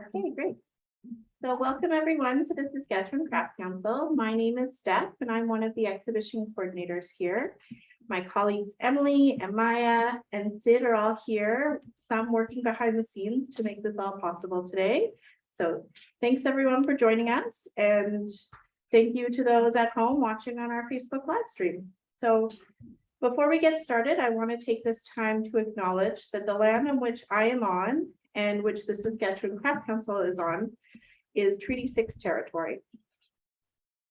Okay, great. So welcome everyone to the Saskatchewan Craft Council. My name is Steph and I'm one of the exhibition coordinators here. My colleagues Emily and Maya and Sid are all here, some working behind the scenes to make this all possible today. So thanks everyone for joining us, and thank you to those at home watching on our Facebook live stream. So before we get started, I want to take this time to acknowledge that the land on which I am on and which the Saskatchewan Craft Council is on is Treaty 6 territory.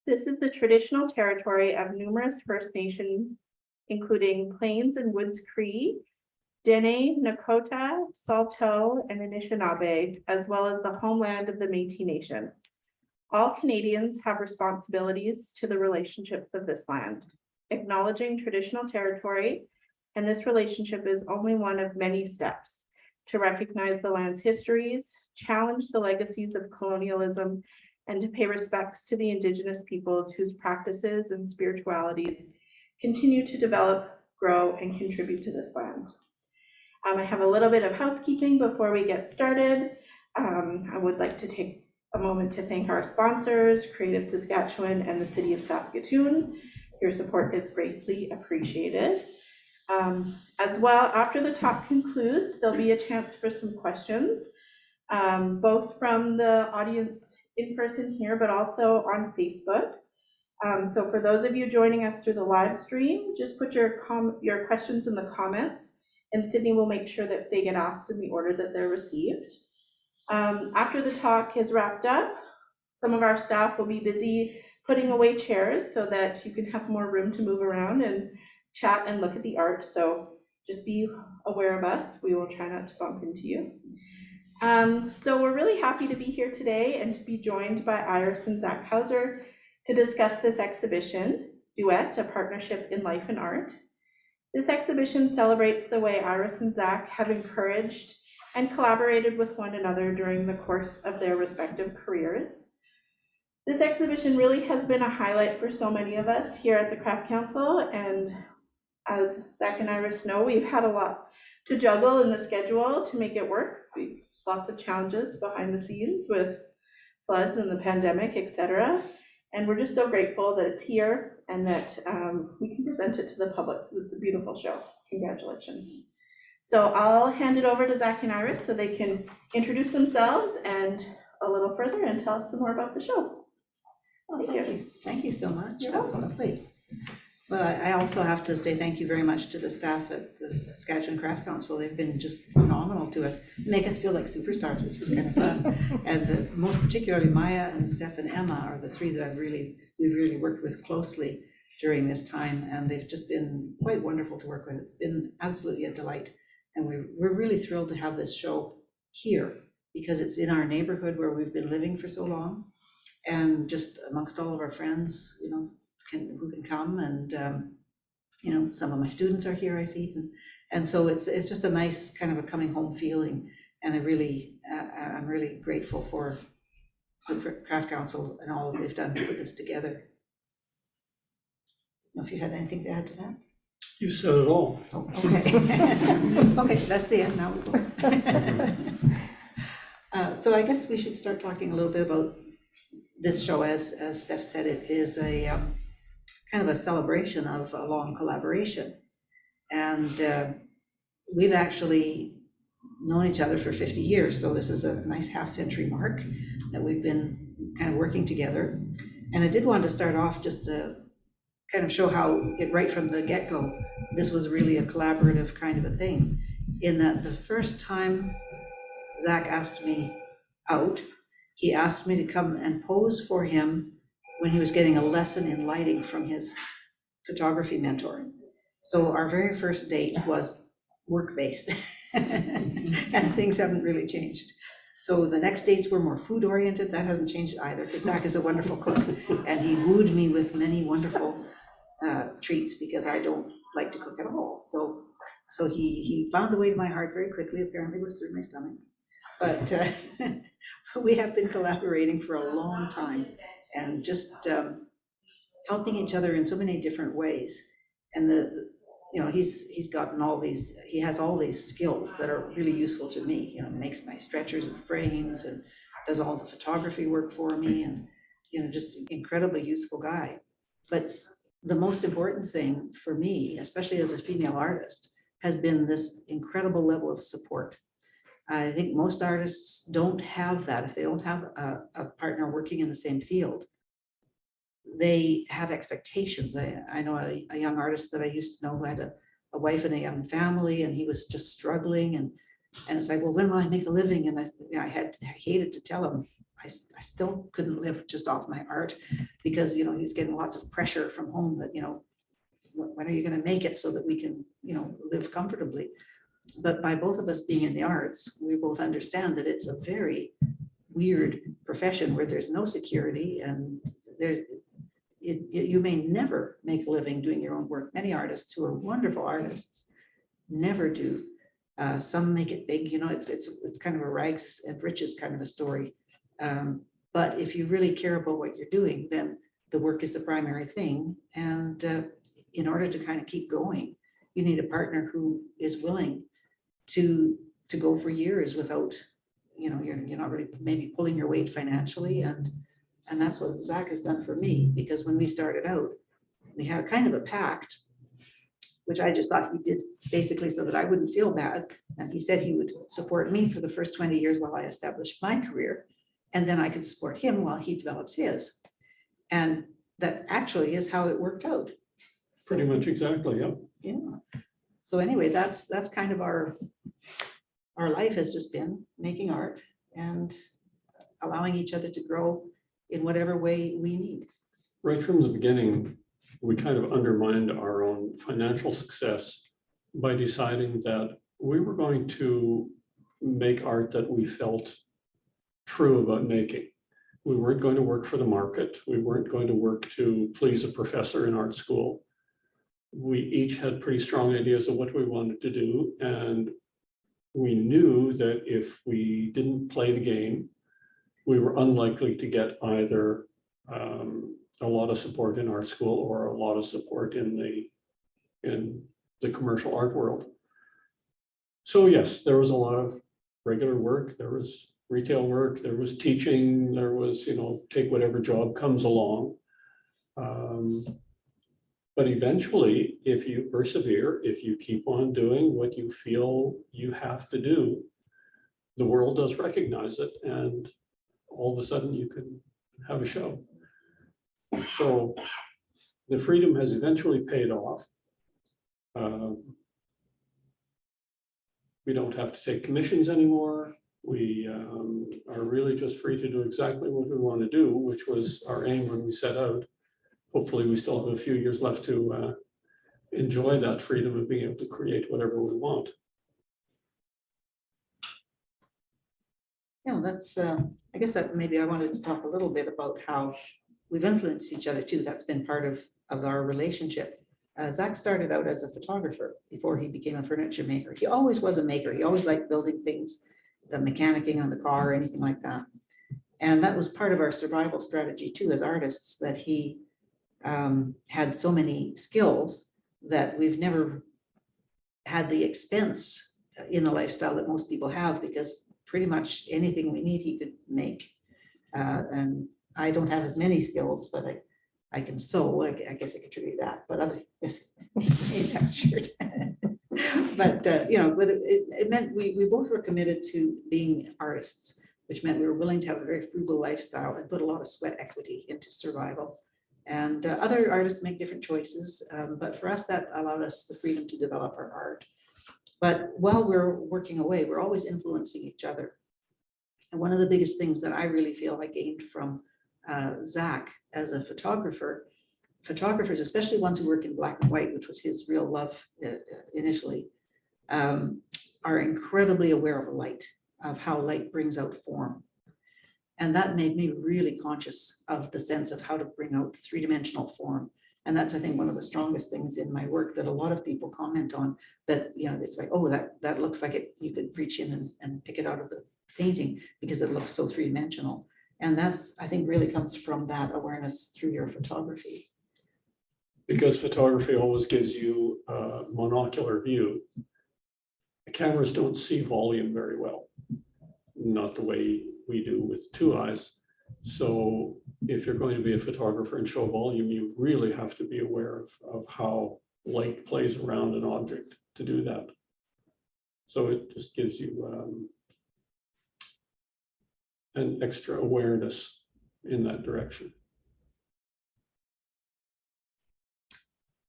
This is the traditional territory of numerous First Nations, including Plains and Woods Cree, Dene, Nakota, Saulteaux, and Anishinaabe, as well as the homeland of the Métis Nation. All Canadians have responsibilities to the relationships of this land, acknowledging traditional territory, and this relationship is only one of many steps to recognize the land's histories, challenge the legacies of colonialism, and to pay respects to the Indigenous peoples whose practices and spiritualities continue to develop, grow, and contribute to this land. I have a little bit of housekeeping before we get started. I would like to take a moment to thank our sponsors, Creative Saskatchewan and the City of Saskatoon. Your support is greatly appreciated. As well, after the talk concludes, there'll be a chance for some questions, both from the audience in person here, but also on Facebook. So for those of you joining us through the live stream, just put your questions in the comments, and Sydney will make sure that they get asked in the order that they're received. After the talk is wrapped up, some of our staff will be busy putting away chairs so that you can have more room to move around and chat and look at the art. So just be aware of us. We will try not to bump into you. So we're really happy to be here today and to be joined by Iris and Zach Hauser to discuss this exhibition, Duet, a partnership in life and art. This exhibition celebrates the way Iris and Zach have encouraged and collaborated with one another during the course of their respective careers. This exhibition really has been a highlight for so many of us here at the Craft Council, and as Zach and Iris know, we've had a lot to juggle in the schedule to make it work. Lots of challenges behind the scenes with floods and the pandemic, etc. And we're just so grateful that it's here and that we can present it to the public. It's a beautiful show. Congratulations. So I'll hand it over to Zach and Iris so they can introduce themselves and a little further and tell us some more about the show. Well, thank you. Thank you so much. You're that was welcome. lovely. Well, I also have to say thank you very much to the staff at the Saskatchewan Craft Council. They've been just phenomenal to us, make us feel like superstars, which is kind of fun. And most particularly Maya and Steph and Emma are the three that we've really worked with closely during this time, and they've just been quite wonderful to work with. It's been absolutely a delight, and we're really thrilled to have this show here because it's in our neighborhood where we've been living for so long, and just amongst all of our friends, you know, who can come, and you know, some of my students are here, I see, and so it's just a nice kind of a coming home feeling, and I'm really grateful for the Craft Council and all that they've done to put this together. I don't know if you had anything to add to that. You said it all. Oh, okay. Okay, that's the end. Now we go. So I guess we should start talking a little bit about this show. As Steph said, it is a kind of a celebration of a long collaboration, and we've actually known each other for 50 years, so this is a nice half-century mark that we've been kind of working together. And I did want to start off just to kind of show how right from the get-go, this was really a collaborative kind of a thing, in that the first time Zach asked me out, he asked me to come and pose for him when he was getting a lesson in lighting from his photography mentor. So our very first date was work-based, and things haven't really changed. So the next dates were more food-oriented. That hasn't changed either, because Zach is a wonderful cook, and he wooed me with many wonderful treats because I don't like to cook at all. So he found the way to my heart very quickly. Apparently it was through my stomach. But we have been collaborating for a long time, and just helping each other in so many different ways. And you know, he's gotten all these, he has all these skills that are really useful to me. You know, makes my stretchers and frames, and does all the photography work for me, and, just incredibly useful guy. But the most important thing for me, especially as a female artist, has been this incredible level of support. I think most artists don't have that. If they don't have a partner working in the same field, they have expectations. I know a young artist that I used to know who had a wife and a young family, and he was just struggling. And it's like, well, when will I make a living? And I hated to tell him, I still couldn't live just off my art, because, he's getting lots of pressure from home that, when are you going to make it so that we can, live comfortably? But by both of us being in the arts, we both understand that it's a very weird profession where there's no security, and you may never make a living doing your own work. Many artists who are wonderful artists never do. Some make it big, it's kind of a rags and riches kind of a story. But if you really care about what you're doing, then the work is the primary thing. And in order to kind of keep going, you need a partner who is willing to go for years without, you're not really maybe pulling your weight financially. And that's what Zach has done for me, because when we started out, we had kind of a pact, which I just thought he did basically so that I wouldn't feel bad. And he said he would support me for the first 20 years while I established my career, and then I could support him while he develops his. And that actually is how it worked out. Pretty much exactly, yeah. Yeah. So anyway, that's kind of our life has just been making art and allowing each other to grow in whatever way we need. Right from the beginning, we kind of undermined our own financial success by deciding that we were going to make art that we felt true about making. We weren't going to work for the market. We weren't going to work to please a professor in art school. We each had pretty strong ideas of what we wanted to do, and we knew that if we didn't play the game, we were unlikely to get either a lot of support in art school or a lot of support in the commercial art world. So yes, there was a lot of regular work, there was retail work, there was teaching, there was, take whatever job comes along. But eventually, if you persevere, if you keep on doing what you feel you have to do, the world does recognize it, and all of a sudden you can have a show. So the freedom has eventually paid off. We don't have to take commissions anymore. We are really just free to do exactly what we want to do, which was our aim when we set out. Hopefully we still have a few years left to enjoy that freedom of being able to create whatever we want. Yeah, that's, I guess that maybe I wanted to talk a little bit about how we've influenced each other too. That's been part of our relationship. Zach started out as a photographer before he became a furniture maker. He always was a maker. He always liked building things, the mechanicking on the car or anything like that. And that was part of our survival strategy too, as artists, that he had so many skills that we've never had the expense in a lifestyle that most people have, because pretty much anything we need he could make. And I don't have as many skills, but I can sew. I guess I contribute that, but other, yes, that's shirt. But but it meant we both were committed to being artists, which meant we were willing to have a very frugal lifestyle and put a lot of sweat equity into survival. And other artists make different choices, but for us that allowed us the freedom to develop our art. But while we're working away, we're always influencing each other. And one of the biggest things that I really feel I gained from Zach as a photographer, photographers, especially ones who work in black and white, which was his real love initially, are incredibly aware of light, of how light brings out form. And that made me really conscious of the sense of how to bring out three-dimensional form. And that's, I think, one of the strongest things in my work that a lot of people comment on, that, it's like, oh, that looks like it, you could reach in and pick it out of the painting because it looks so three-dimensional. And that's, I think, really comes from that awareness through your photography. Because photography always gives you a monocular view. The cameras don't see volume very well. Not the way we do with 2 eyes. So if you're going to be a photographer and show volume, you really have to be aware of how light plays around an object to do that. So it just gives you an extra awareness in that direction.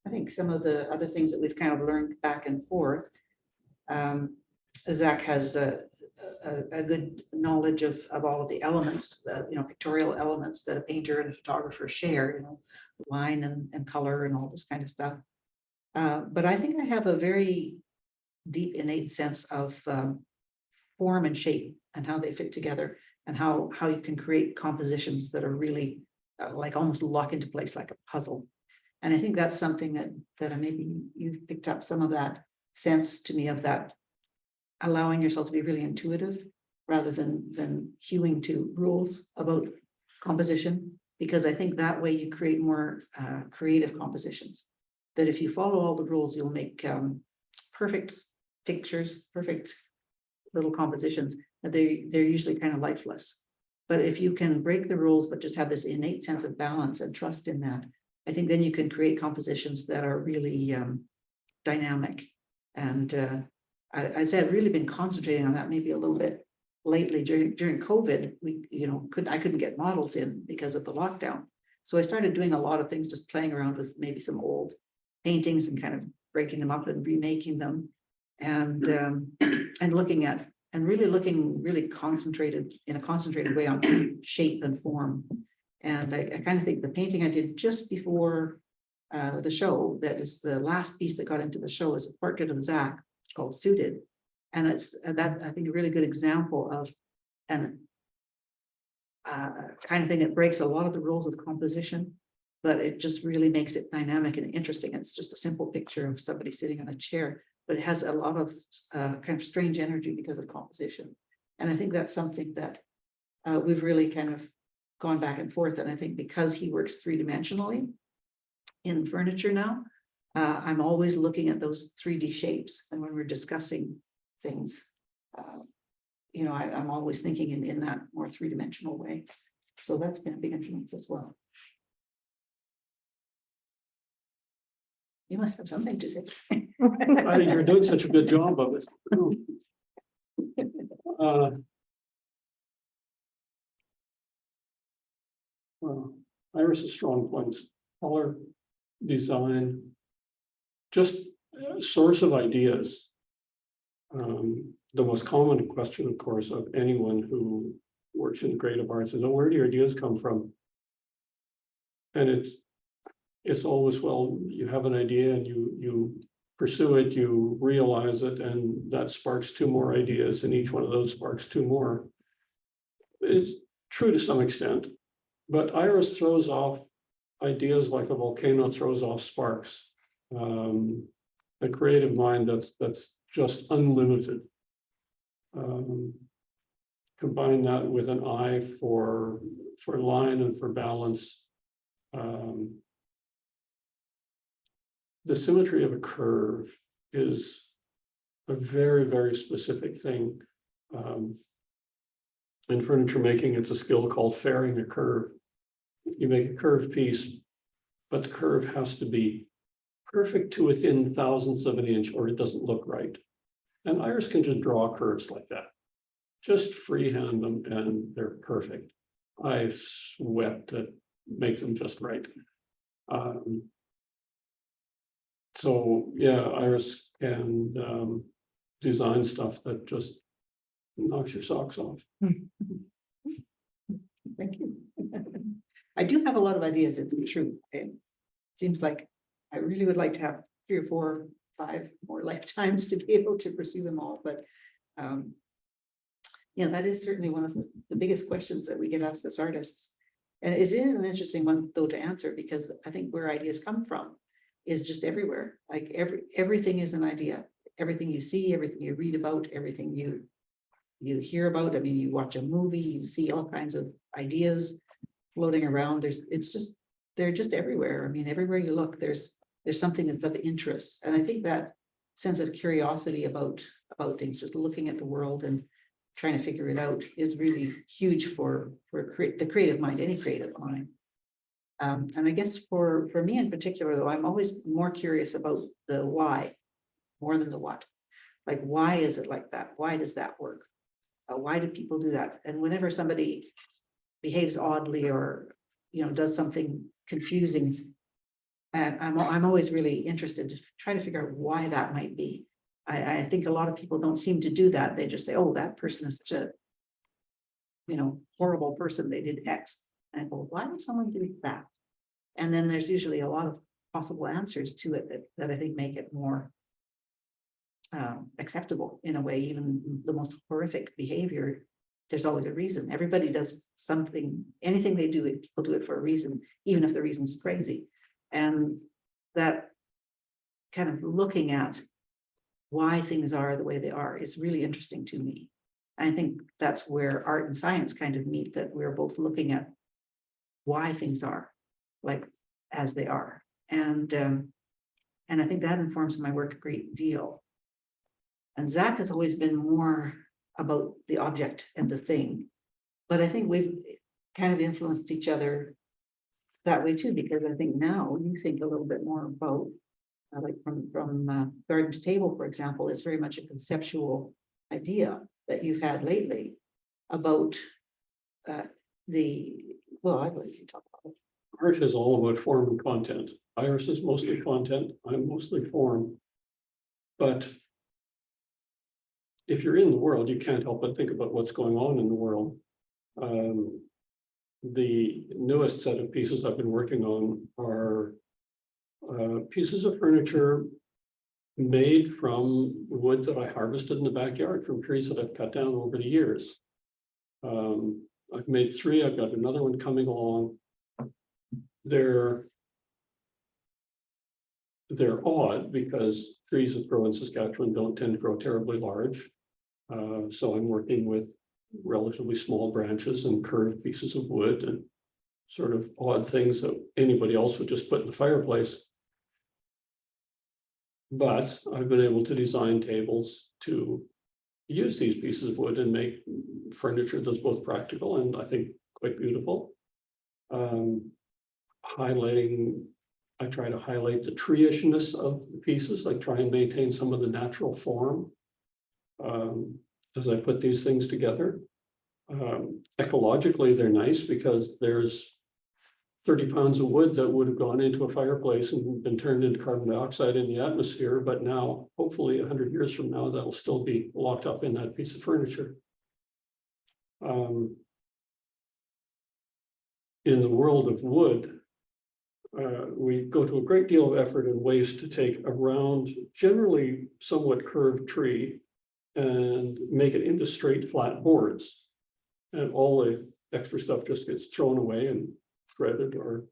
I think some of the other things that we've kind of learned back and forth, Zach has a good knowledge of all of the elements, pictorial elements that a painter and a photographer share, line and color and all this kind of stuff. But I think I have a very deep innate sense of form and shape and how they fit together, and how you can create compositions that are really like almost lock into place like a puzzle. And I think that's something that maybe you've picked up some of that sense to me of that, allowing yourself to be really intuitive rather than hewing to rules about composition, because I think that way you create more creative compositions. That if you follow all the rules, you'll make perfect pictures, perfect little compositions, but they're usually kind of lifeless. But if you can break the rules, but just have this innate sense of balance and trust in that, I think then you can create compositions that are really dynamic. And I'd say I've really been concentrating on that maybe a little bit lately. During COVID, I couldn't get models in because of the lockdown. So I started doing a lot of things, just playing around with maybe some old paintings and kind of breaking them up and remaking them, and looking at and really looking really concentrated in a concentrated way on shape and form. And I kind of think the painting I did just before the show, that is the last piece that got into the show, is a portrait of Zach called Suited. And it's that, I think, a really good example of an kind of thing that breaks a lot of the rules of composition, but it just really makes it dynamic and interesting. It's just a simple picture of somebody sitting on a chair, but it has a lot of kind of strange energy because of composition. And I think that's something that we've really kind of gone back and forth. And I think because he works 3-dimensionally in furniture now, I'm always looking at those 3D shapes. And when we're discussing things, I'm always thinking in that more 3-dimensional way. So that's been a big influence as well. You must have something to say. I think you're doing such a good job of it. Iris's strong points: color, design, just source of ideas. The most common question, of course, of anyone who works in creative arts is, oh, where do your ideas come from? And it's always, well, you have an idea and you pursue it, you realize it, and that sparks 2 more ideas, and each one of those sparks 2 more. It's true to some extent, but Iris throws off ideas like a volcano throws off sparks. A creative mind that's just unlimited. Combine that with an eye for line and for balance. The symmetry of a curve is a very, very specific thing. In furniture making, it's a skill called fairing a curve. You make a curved piece, but the curve has to be perfect to within thousandths of an inch, or it doesn't look right. And Iris can just draw curves like that. Just freehand them, and they're perfect. I sweat to make them just right. So yeah, Iris can design stuff that just knocks your socks off. Thank you. I do have a lot of ideas, it's true. It seems like I really would like to have 3 or 4, 5 more lifetimes to be able to pursue them all. But that is certainly one of the biggest questions that we get asked as artists. And it is an interesting one, though, to answer, because I think where ideas come from is just everywhere. Like everything is an idea. Everything you see, everything you read about, everything you hear about. I mean, you watch a movie, you see all kinds of ideas floating around. They're just everywhere. I mean, everywhere you look, there's something that's of interest. And I think that sense of curiosity about things, just looking at the world and trying to figure it out is really huge for the creative mind, any creative mind. And I guess for me in particular, though, I'm always more curious about the why, more than the what. Like, why is it like that? Why does that work? Why do people do that? And whenever somebody behaves oddly or, does something confusing, and I'm always really interested to try to figure out why that might be. I think a lot of people don't seem to do that. They just say, oh, that person is such a, horrible person. They did X. And I go, why would someone do that? And then there's usually a lot of possible answers to it that I think make it more acceptable in a way. Even the most horrific behavior, there's always a reason. Everybody does something, anything they do, people do it for a reason, even if the reason's crazy. And that kind of looking at why things are the way they are is really interesting to me. I think that's where art and science kind of meet, that we're both looking at why things are like as they are. And I think that informs my work a great deal. And Zach has always been more about the object and the thing, but I think we've kind of influenced each other that way too, because I think now you think a little bit more about like from garden to table, for example, is very much a conceptual idea that you've had lately about I'd like you to talk about it. Art is all about form and content. Iris is mostly content, I'm mostly form. But if you're in the world, you can't help but think about what's going on in the world. The newest set of pieces I've been working on are pieces of furniture made from wood that I harvested in the backyard from trees that I've cut down over the years. I've made 3, I've got another one coming along. They're odd because trees that grow in Saskatchewan don't tend to grow terribly large. So I'm working with relatively small branches and curved pieces of wood and sort of odd things that anybody else would just put in the fireplace. But I've been able to design tables to use these pieces of wood and make furniture that's both practical and I think quite beautiful. I try to highlight the tree-ishness of the pieces, like try and maintain some of the natural form as I put these things together. Ecologically, they're nice because there's 30 pounds of wood that would have gone into a fireplace and been turned into carbon dioxide in the atmosphere, but now, hopefully 100 years from now, that'll still be locked up in that piece of furniture. In the world of wood, we go to a great deal of effort and waste to take a round, generally somewhat curved tree and make it into straight flat boards. And all the extra stuff just gets thrown away and shredded or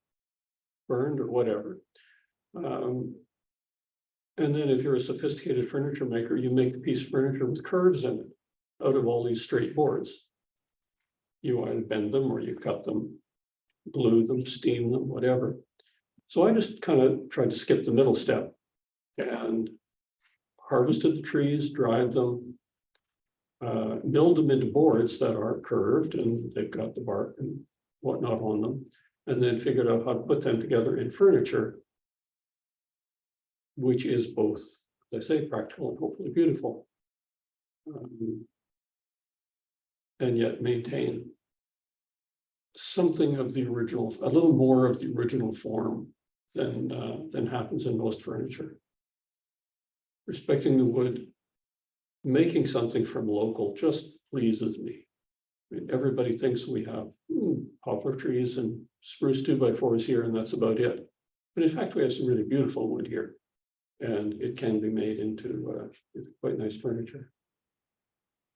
burned or whatever. And then if you're a sophisticated furniture maker, you make the piece of furniture with curves in it out of all these straight boards. You either bend them or you cut them, glue them, steam them, whatever. So I just kind of tried to skip the middle step and harvested the trees, dried them, milled them into boards that are curved and they've got the bark and whatnot on them, and then figured out how to put them together in furniture, which is both, as I say, practical and hopefully beautiful, and yet maintain something of the original, a little more of the original form than happens in most furniture. Respecting the wood, making something from local just pleases me. I mean, everybody thinks we have poplar trees and spruce 2x4s here, and that's about it. But in fact, we have some really beautiful wood here, and it can be made into quite nice furniture.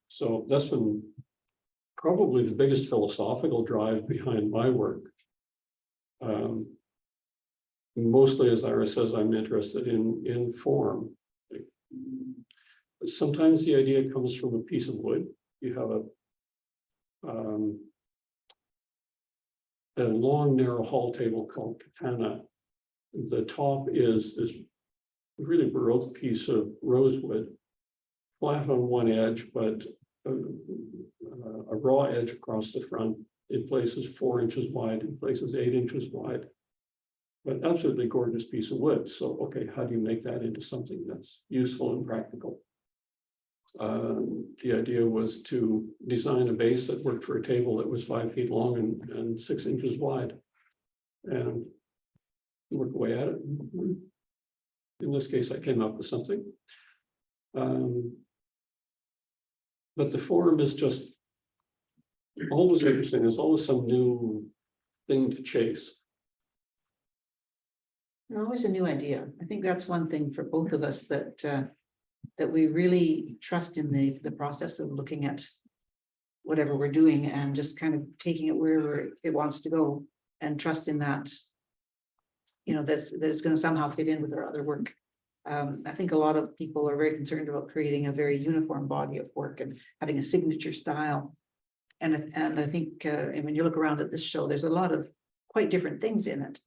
So that's been probably the biggest philosophical drive behind my work. Mostly, as Iris says, I'm interested in form. Sometimes the idea comes from a piece of wood. You have a long, narrow hall table called katana. The top is this really baroque piece of rosewood, flat on one edge, but a raw edge across the front, in places 4 inches wide, in places 8 inches wide. But absolutely gorgeous piece of wood. So, okay, how do you make that into something that's useful and practical? The idea was to design a base that worked for a table that was 5 feet long and 6 inches wide. And work away at it. In this case, I came up with something. But the form is just always interesting. There's always some new thing to chase. And always a new idea. I think that's one thing for both of us that that we really trust in the process of looking at whatever we're doing and just kind of taking it wherever it wants to go and trust in that, you know, that it's going to somehow fit in with our other work. I think a lot of people are very concerned about creating a very uniform body of work and having a signature style. And I think when you look around at this show, there's a lot of quite different things in it.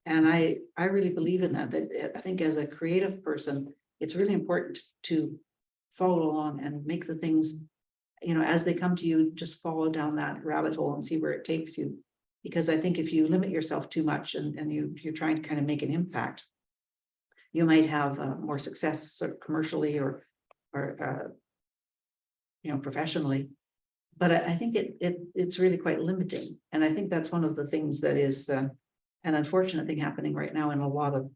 And I really believe in that I think as a creative person, it's really important to follow along and make the things, you know, as they come to you, just follow down that rabbit hole and see where it takes you. Because I think if you limit yourself too much and you're trying to kind of make an impact, you might have more success sort of commercially or you know, professionally. But I think it's really quite limiting. And I think that's one of the things that is an unfortunate thing happening right now in a lot of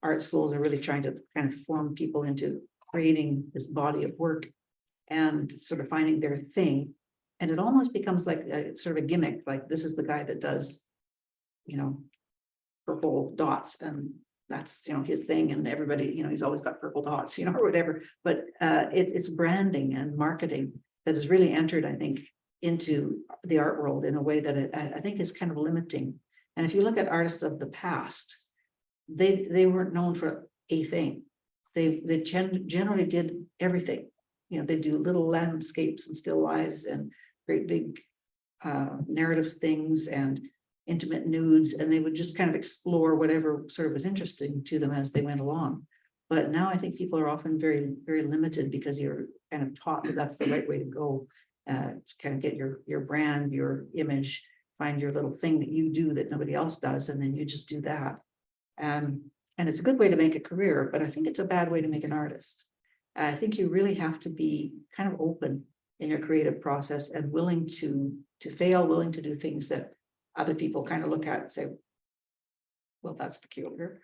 art schools are really trying to kind of form people into creating this body of work and sort of finding their thing. And it almost becomes like sort of a gimmick, like this is the guy that does, you know, purple dots and that's, you know, his thing and everybody, you know, he's always got purple dots, you know, or whatever. But it's branding and marketing that has really entered, I think, into the art world in a way that I think is kind of limiting. And if you look at artists of the past, they weren't known for a thing. They generally did everything. You know, they do little landscapes and still lives and great big narrative things and intimate nudes, and they would just kind of explore whatever sort of was interesting to them as they went along. But now I think people are often very, very limited because you're kind of taught that that's the right way to go, to kind of get your brand, your image, find your little thing that you do that nobody else does, and then you just do that. And it's a good way to make a career, but I think it's a bad way to make an artist. I think you really have to be kind of open in your creative process and willing to fail, willing to do things that other people kind of look at and say, well, that's peculiar.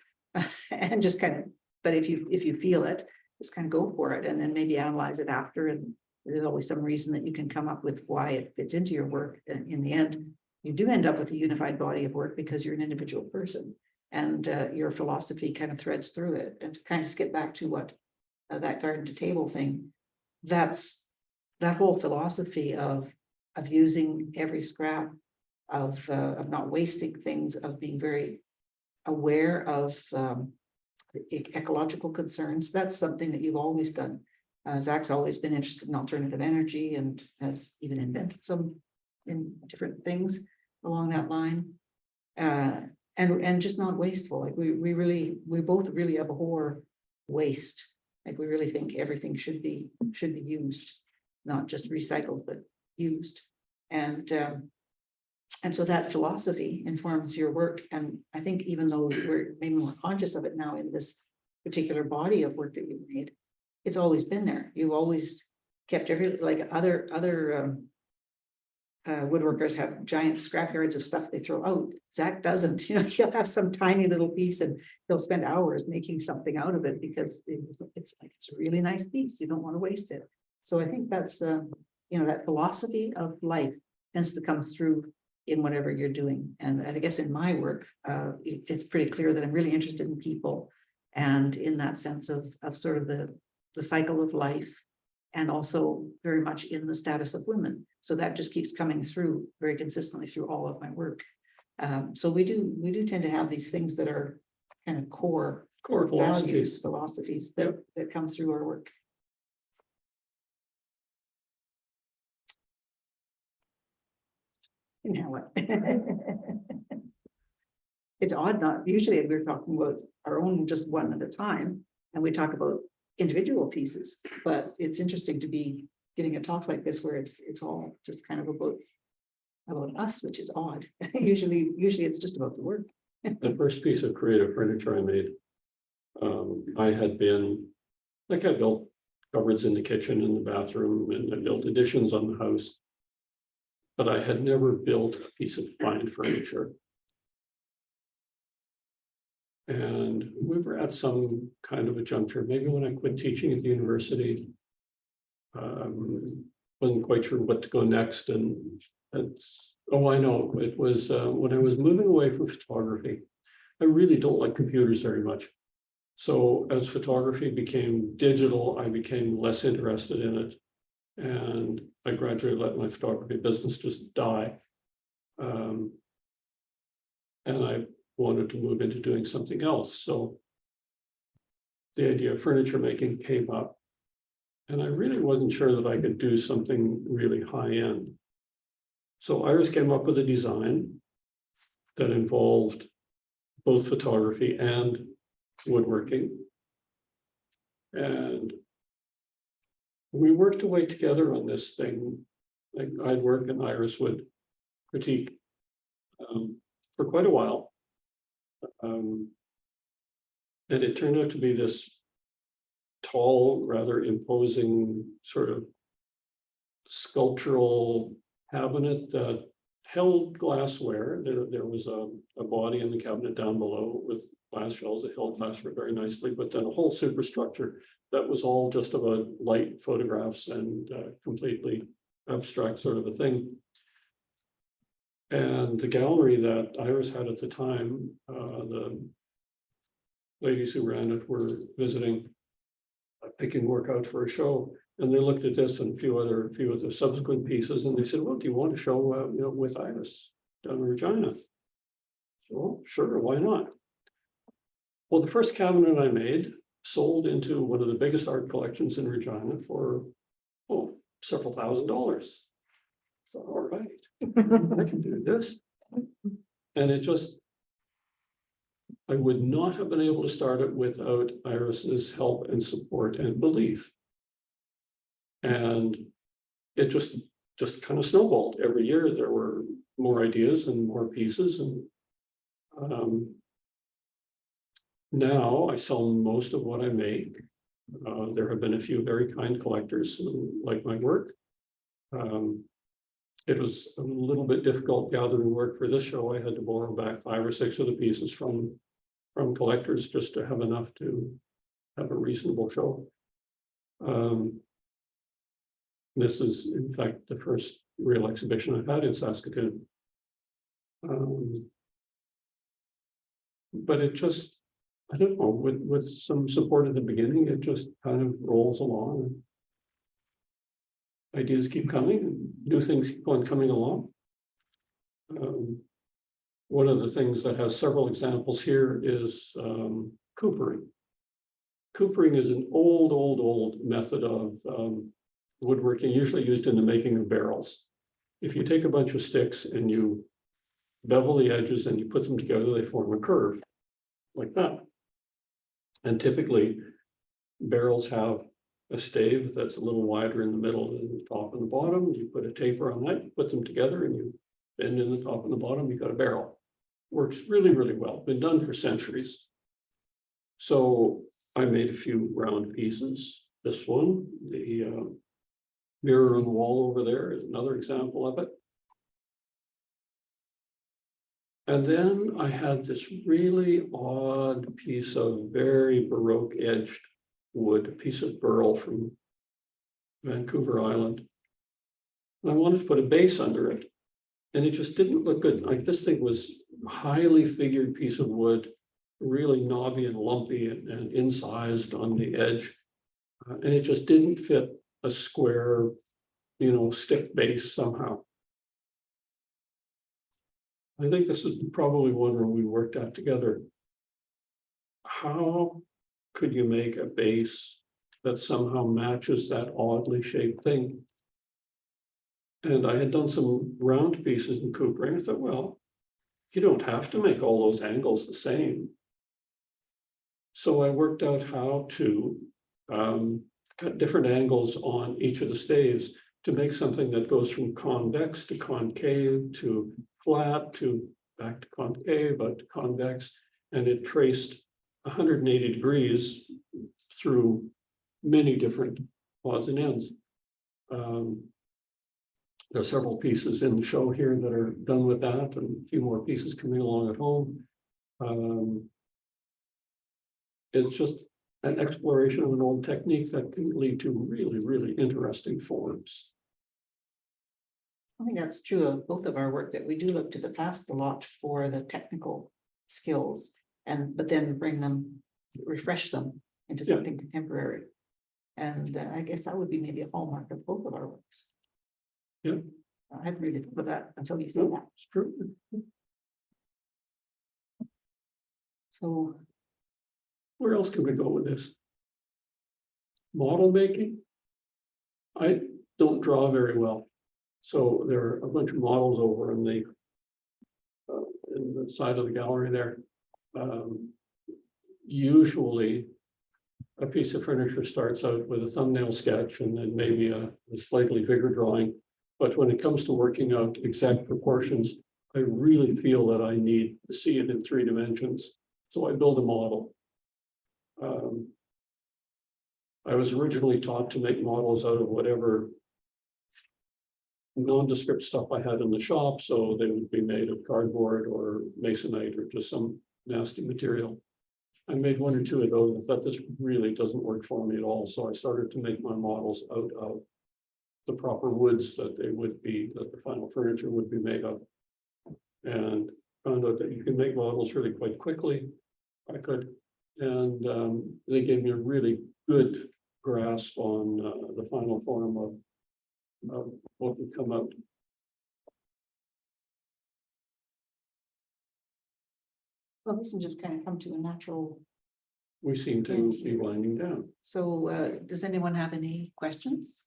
And just kind of, but if you feel it, just kind of go for it and then maybe analyze it after. And there's always some reason that you can come up with why it fits into your work. And in the end, you do end up with a unified body of work because you're an individual person and your philosophy kind of threads through it. And to kind of just get back to what that garden to table thing, that's that whole philosophy of using every scrap, of not wasting things, of being very aware of ecological concerns. That's something that you've always done. Zach's always been interested in alternative energy and has even invented some in different things along that line. And just not wasteful. Like we both really abhor waste. Like we really think everything should be used, not just recycled, but used. And so that philosophy informs your work. And I think even though we're maybe more conscious of it now in this particular body of work that you've made, it's always been there. You've always kept like other woodworkers have giant scrapyards of stuff they throw out. Zach doesn't, you know, he'll have some tiny little piece and he'll spend hours making something out of it because it's a really nice piece. You don't want to waste it. So I think that's, you know, that philosophy of life tends to come through in whatever you're doing. And I guess in my work, it's pretty clear that I'm really interested in people and in that sense of sort of the cycle of life, and also very much in the status of women. So that just keeps coming through very consistently through all of my work. So we do tend to have these things that are kind of core values, philosophies that come through our work. Now what? It's odd, not usually we're talking about our own just one at a time, and we talk about individual pieces, but it's interesting to be getting a talk like this where it's all just kind of about us, which is odd. Usually it's just about the work. The first piece of creative furniture I made, I had been, like I built cupboards in the kitchen and the bathroom, and I built additions on the house. But I had never built a piece of fine furniture. And we were at some kind of a juncture, maybe when I quit teaching at the university. Wasn't quite sure what to go next, and it's, oh, I know, it was when I was moving away from photography. I really don't like computers very much. So as photography became digital, I became less interested in it. And I gradually let my photography business just die. And I wanted to move into doing something else. So the idea of furniture making came up. And I really wasn't sure that I could do something really high end. So Iris came up with a design that involved both photography and woodworking. And we worked away together on this thing. Like I'd work and Iris would critique for quite a while. And it turned out to be this tall, rather imposing sort of sculptural cabinet that held glassware. There was a body in the cabinet down below with glass shelves that held glassware very nicely, but then a whole superstructure that was all just about light photographs and completely abstract sort of a thing. And the gallery that Iris had at the time, the ladies who ran it were visiting, picking work out for a show, and they looked at this and a few of the subsequent pieces, and they said, "Well, do you want to show with Iris down in Regina?" So, well, sure, why not? Well, the first cabinet I made sold into one of the biggest art collections in Regina for several $1,000s. So, all right, I can do this. And it just, I would not have been able to start it without Iris's help and support and belief. And it just kind of snowballed. Every year there were more ideas and more pieces. And now I sell most of what I make. There have been a few very kind collectors who like my work. It was a little bit difficult gathering work for this show. I had to borrow back 5 or 6 of the pieces from collectors just to have enough to have a reasonable show. This is, in fact, the first real exhibition I've had in Saskatoon. But it just, I don't know, with some support at the beginning, it just kind of rolls along. Ideas keep coming, and new things keep on coming along. One of the things that has several examples here is coopering. Coopering is an old method of woodworking, usually used in the making of barrels. If you take a bunch of sticks and you bevel the edges and you put them together, they form a curve like that. And typically barrels have a stave that's a little wider in the middle than the top and the bottom. You put a taper on that, you put them together, and you bend in the top and the bottom, you got a barrel. Works really, really well, been done for centuries. So I made a few round pieces. This one, the mirror on the wall over there is another example of it. And then I had this really odd piece of very Baroque edged wood, a piece of burl from Vancouver Island. And I wanted to put a base under it, and it just didn't look good. Like, this thing was a highly figured piece of wood, really knobby and lumpy and incised on the edge. And it just didn't fit a square, stick base somehow. I think this is probably one where we worked out together. How could you make a base that somehow matches that oddly shaped thing? And I had done some round pieces in coopering. I thought, well, you don't have to make all those angles the same. So I worked out how to cut different angles on each of the staves to make something that goes from convex to concave to flat to back to concave, but to convex. And it traced 180 degrees through many different odds and ends. There are several pieces in the show here that are done with that, and a few more pieces coming along at home. It's just an exploration of an old technique that can lead to really, really interesting forms. I think that's true of both of our work, that we do look to the past a lot for the technical skills, but then refresh them into Yeah. something contemporary. And I guess that would be maybe a hallmark of both of our works. Yeah. I hadn't really thought of that until you said that. It's true. So Where else can we go with this? Model making? I don't draw very well. So there are a bunch of models over in the side of the gallery there. Usually a piece of furniture starts out with a thumbnail sketch and then maybe a slightly bigger drawing. But when it comes to working out exact proportions, I really feel that I need to see it in 3 dimensions. So I build a model. I was originally taught to make models out of whatever nondescript stuff I had in the shop, so they would be made of cardboard or masonite or just some nasty material. I made 1 or 2 of those. I thought this really doesn't work for me at all, so I started to make my models out of the proper woods that the final furniture would be made of. And found out that you can make models really quite quickly. I could, and they gave me a really good grasp on the final form of what would come out. well, this will just kind of come to a natural. We seem to be winding down. So does anyone have any questions?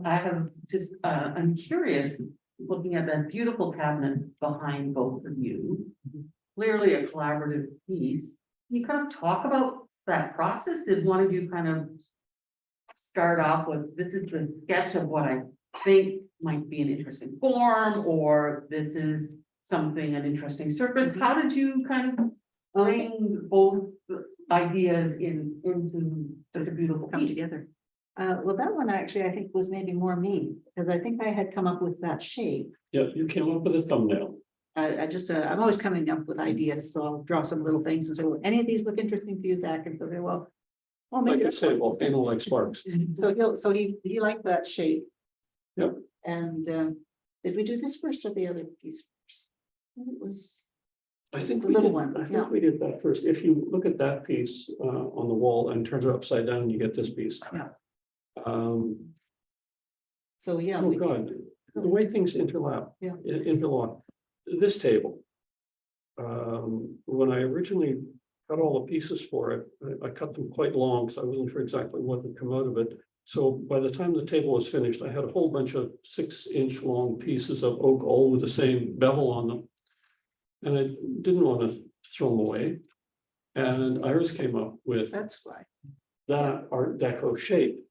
I have just, I'm curious, looking at that beautiful cabinet behind both of you. Clearly a collaborative piece. Can you kind of talk about that process? Did one of you kind of start off with, this is the sketch of what I think might be an interesting form, or this is something, an interesting surface? How did you kind of bring both ideas into such a beautiful Come piece? together. Well, that one actually, I think was maybe more me, because I think I had come up with that shape. Yeah, you came up with a thumbnail. I'm always coming up with ideas, so I'll draw some little things and say, well, any of these look interesting to you, Zach? And so they, well, Like maybe I that's say, one. volcano like sparks. So he liked that shape. Yep. And did we do this first or the other piece first? It was, I think The we little did, one, I think yeah. we did that first. If you look at that piece on the wall and turn it upside down, you get this piece. Yeah. Um, so yeah, oh God, the way things interlap, Yeah. interlock. This table. When I originally cut all the pieces for it, I cut them quite long, so I wasn't sure exactly what would come out of it. So by the time the table was finished, I had a whole bunch of 6-inch long pieces of oak, all with the same bevel on them. And I didn't want to throw them away. And Iris came up with that's why, that Art Deco shape.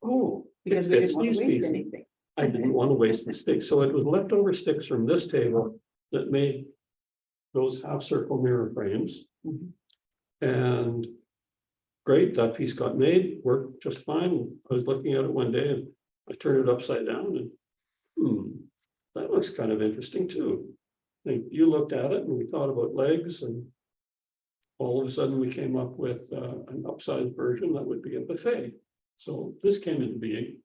Oh, because it we fits didn't want these to waste pieces. anything. I didn't want to waste the sticks, so it was leftover sticks from this table that made those half-circle mirror frames. Mhm. And great, that piece got made, worked just fine. I was looking at it one day and I turned it upside down and that looks kind of interesting too. And you looked at it and we thought about legs, and all of a sudden we came up with an upsized version that would be a buffet. So this came into being.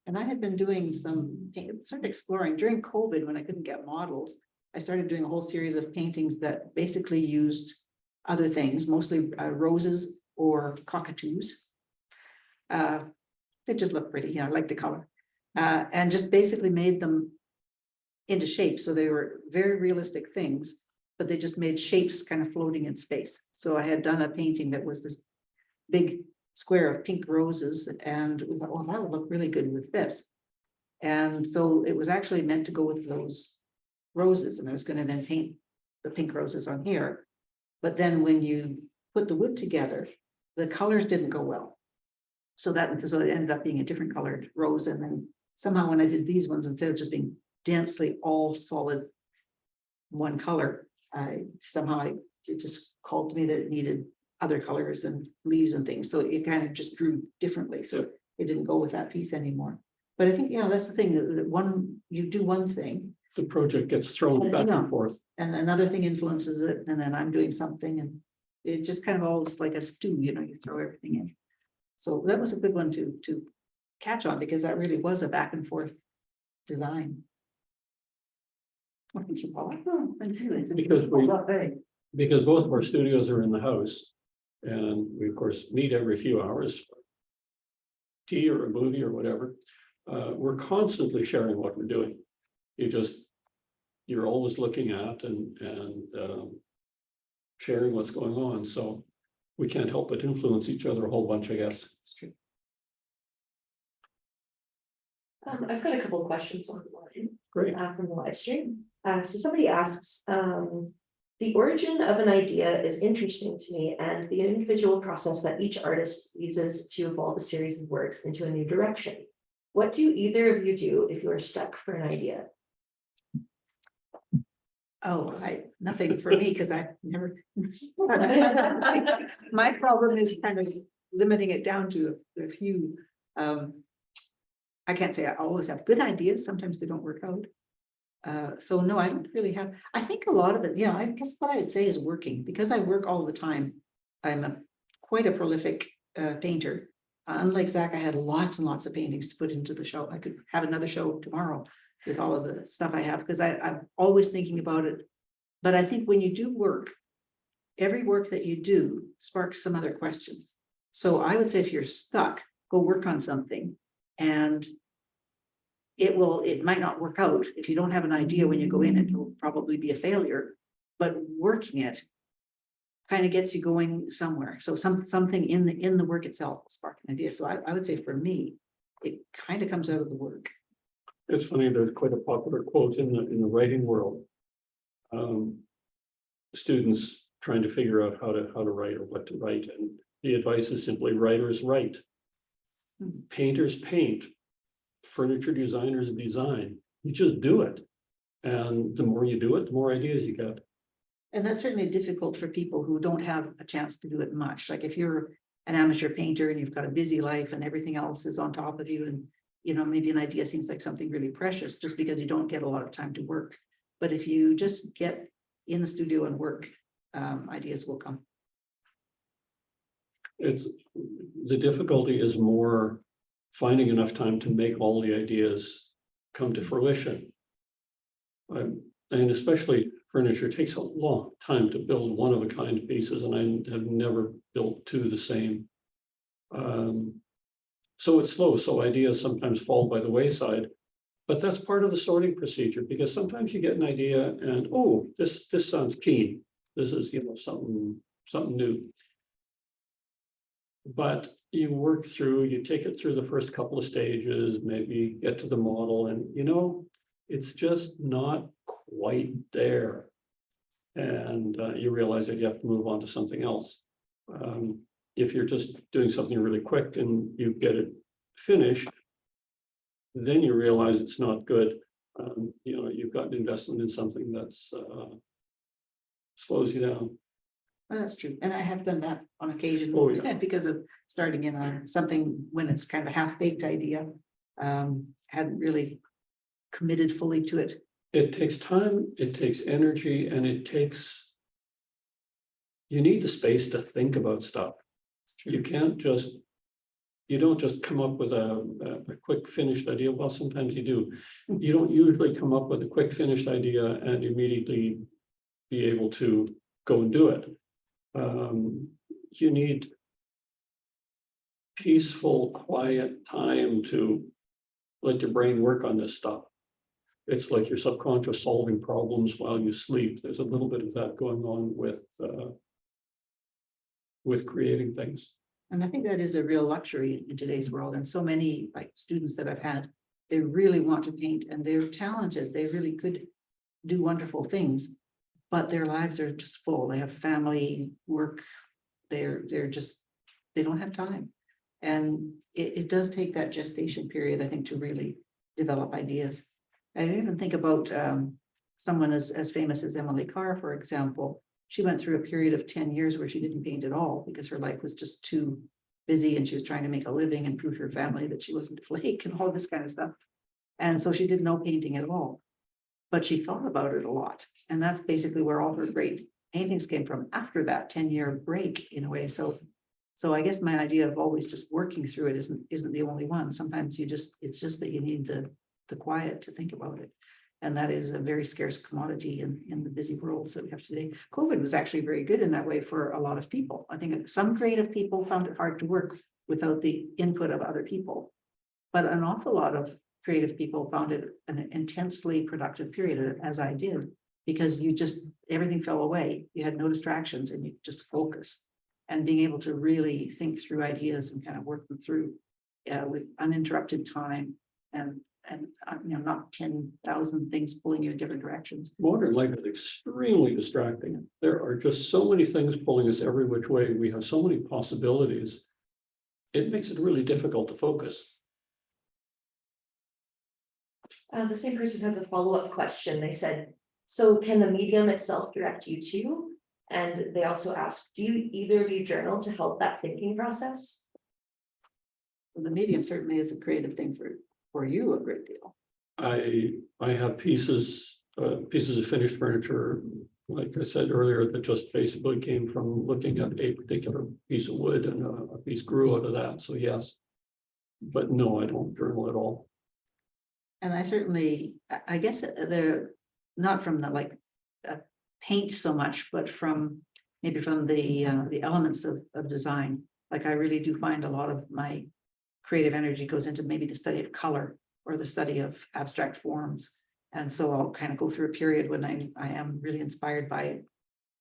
And I had been doing started exploring during COVID when I couldn't get models. I started doing a whole series of paintings that basically used other things, mostly roses or cockatoos. They just look pretty. Yeah, I like the color. And just basically made them into shape. So they were very realistic things, but they just made shapes kind of floating in space. So I had done a painting that was this big square of pink roses, and we thought, well, that would look really good with this. And so it was actually meant to go with those roses, and I was going to then paint the pink roses on here. But then when you put the wood together, the colors didn't go well. So it ended up being a different colored rose, and then somehow when I did these ones, instead of just being densely all solid one color, it just called to me that it needed other colors and leaves and things, so it kind of just grew differently, so it didn't go with that piece anymore. But I think, that's the thing, that you do one thing, The project gets thrown back Yeah. and forth. and another thing influences it, and then I'm doing something, and it just kind of always like a stew, you throw everything in. So that was a good one to catch on, because that really was a back and forth design. Well, thank you, Paula. Oh, thank you. It's a Because beautiful we- buffet. Because both of our studios are in the house. And we, of course, meet every few hours. Tea or a movie or whatever. We're constantly sharing what we're doing. You're always looking at and sharing what's going on. So we can't help but influence each other a whole bunch, I guess. It's true. I've got a couple of questions online Great. from the live stream. So somebody asks, the origin of an idea is interesting to me, and the individual process that each artist uses to evolve a series of works into a new direction. What do either of you do if you are stuck for an idea? Oh, nothing for me, because I've never. My problem is kind of limiting it down to a few. I can't say I always have good ideas, sometimes they don't work out. So no, I don't really have, I think a lot of it, I guess what I would say is working, because I work all the time. I'm quite a prolific painter. Unlike Zach, I had lots and lots of paintings to put into the show. I could have another show tomorrow with all of the stuff I have, because I'm always thinking about it. But I think when you do work, every work that you do sparks some other questions. So I would say if you're stuck, go work on something, and it might not work out. If you don't have an idea when you go in, it will probably be a failure, but working it kind of gets you going somewhere. So something in the work itself will spark an idea. So I would say for me, it kind of comes out of the work. It's funny, there's quite a popular quote in the writing world. Students trying to figure out how to write or what to write, and the advice is simply writers write. Painters paint, furniture designers design. You just do it. And the more you do it, the more ideas you get. And that's certainly difficult for people who don't have a chance to do it much. Like if you're an amateur painter and you've got a busy life and everything else is on top of you, and maybe an idea seems like something really precious just because you don't get a lot of time to work. But if you just get in the studio and work, ideas will come. The difficulty is more finding enough time to make all the ideas come to fruition. And especially furniture takes a long time to build one of a kind pieces, and I have never built two the same. So it's slow, so ideas sometimes fall by the wayside, but that's part of the sorting procedure, because sometimes you get an idea and, oh, this sounds keen. This is, something new. But you work through, you take it through the first couple of stages, maybe get to the model, and it's just not quite there. And you realize that you have to move on to something else. If you're just doing something really quick and you get it finished, then you realize it's not good. You've got an investment in something that's slows you down. Well, that's true. And I have done that on occasion. Oh, yeah. Because of starting in on something when it's kind of a half-baked idea. Hadn't really committed fully to it. It takes time, it takes energy, and you need the space to think about stuff. You don't just come up with a quick finished idea. Well, sometimes you do. You don't usually come up with a quick finished idea and immediately be able to go and do it. You need peaceful, quiet time to let your brain work on this stuff. It's like your subconscious solving problems while you sleep. There's a little bit of that going on with creating things. And I think that is a real luxury in today's world. And so many students that I've had, they really want to paint and they're talented. They really could do wonderful things, but their lives are just full. They have family, work, they're just, they don't have time. And it does take that gestation period, I think, to really develop ideas. I even think about someone as famous as Emily Carr, for example. She went through a period of 10 years where she didn't paint at all because her life was just too busy and she was trying to make a living and prove to her family that she wasn't a flake and all this kind of stuff. And so she did no painting at all, but she thought about it a lot. And that's basically where all her great paintings came from after that 10-year break in a way. So I guess my idea of always just working through it isn't the only one. Sometimes it's just that you need the quiet to think about it. And that is a very scarce commodity in the busy worlds that we have today. COVID was actually very good in that way for a lot of people. I think some creative people found it hard to work without the input of other people. But an awful lot of creative people found it an intensely productive period, as I did, because everything fell away. You had no distractions and you just focus. And being able to really think through ideas and kind of work them through with uninterrupted time and not 10,000 things pulling you in different directions. Modern life is extremely distracting. There are just so many things pulling us every which way. We have so many possibilities. It makes it really difficult to focus. The same person has a follow-up question. They said, so can the medium itself direct you to? And they also asked, do you either of you journal to help that thinking process? Well, the medium certainly is a creative thing for you a great deal. I have pieces of finished furniture, like I said earlier, that just basically came from looking at a particular piece of wood and a piece grew out of that. So yes, but no, I don't journal at all. And I certainly, I guess they're not from the paint so much, but maybe from the elements of design. Like I really do find a lot of my creative energy goes into maybe the study of color or the study of abstract forms. And so I'll kind of go through a period when I am really inspired by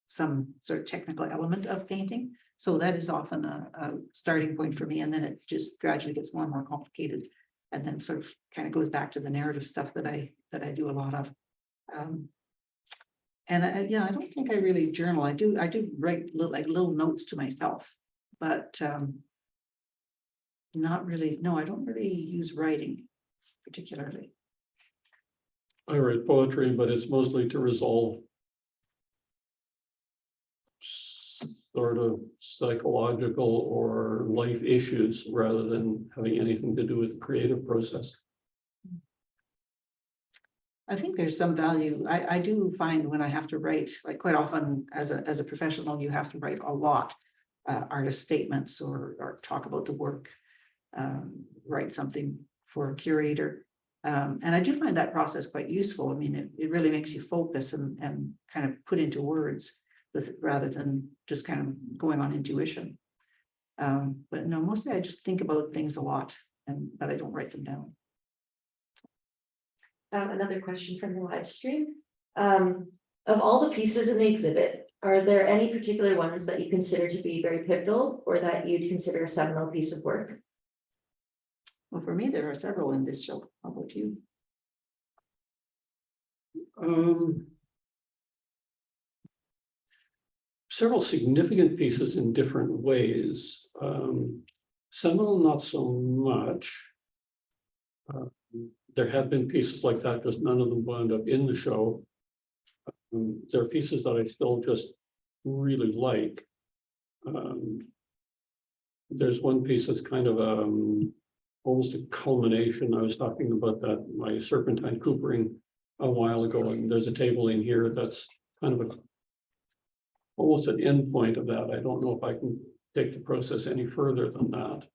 some sort of technical element of painting. So that is often a starting point for me. And then it just gradually gets more and more complicated. And then sort of kind of goes back to the narrative stuff that I do a lot of. And I don't think I really journal. I do write little notes to myself, but not really. No, I don't really use writing particularly. I write poetry, but it's mostly to resolve sort of psychological or life issues rather than having anything to do with the creative process. I think there's some value. I do find when I have to write, like quite often as a professional, you have to write a lot, artist statements or talk about the work, write something for a curator. And I do find that process quite useful. I mean, it really makes you focus and kind of put into words rather than just kind of going on intuition. But no, mostly I just think about things a lot, but I don't write them down. Another question from the live stream. Of all the pieces in the exhibit, are there any particular ones that you consider to be very pivotal or that you'd consider a seminal piece of work? Well, for me, there are several in this show. How about you? Several significant pieces in different ways. Seminal, not so much. There have been pieces like that, just none of them wound up in the show. There are pieces that I still just really like. There's one piece that's kind of almost a culmination. I was talking about that, my serpentine coopering a while ago, and there's a table in here that's kind of almost an end point of that. I don't know if I can take the process any further than that.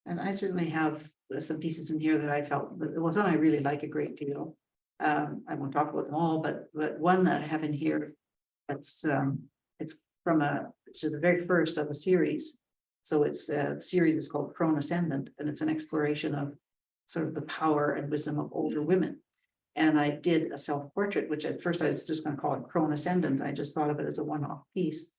And I certainly have some pieces in here that I felt, well, some I really like a great deal. I won't talk about them all, but one that I have in here, it's from the very first of a series. So it's a series that's called Crone Ascendant, and it's an exploration of sort of the power and wisdom of older women. And I did a self-portrait, which at first I was just going to call it Crone Ascendant. I just thought of it as a one-off piece.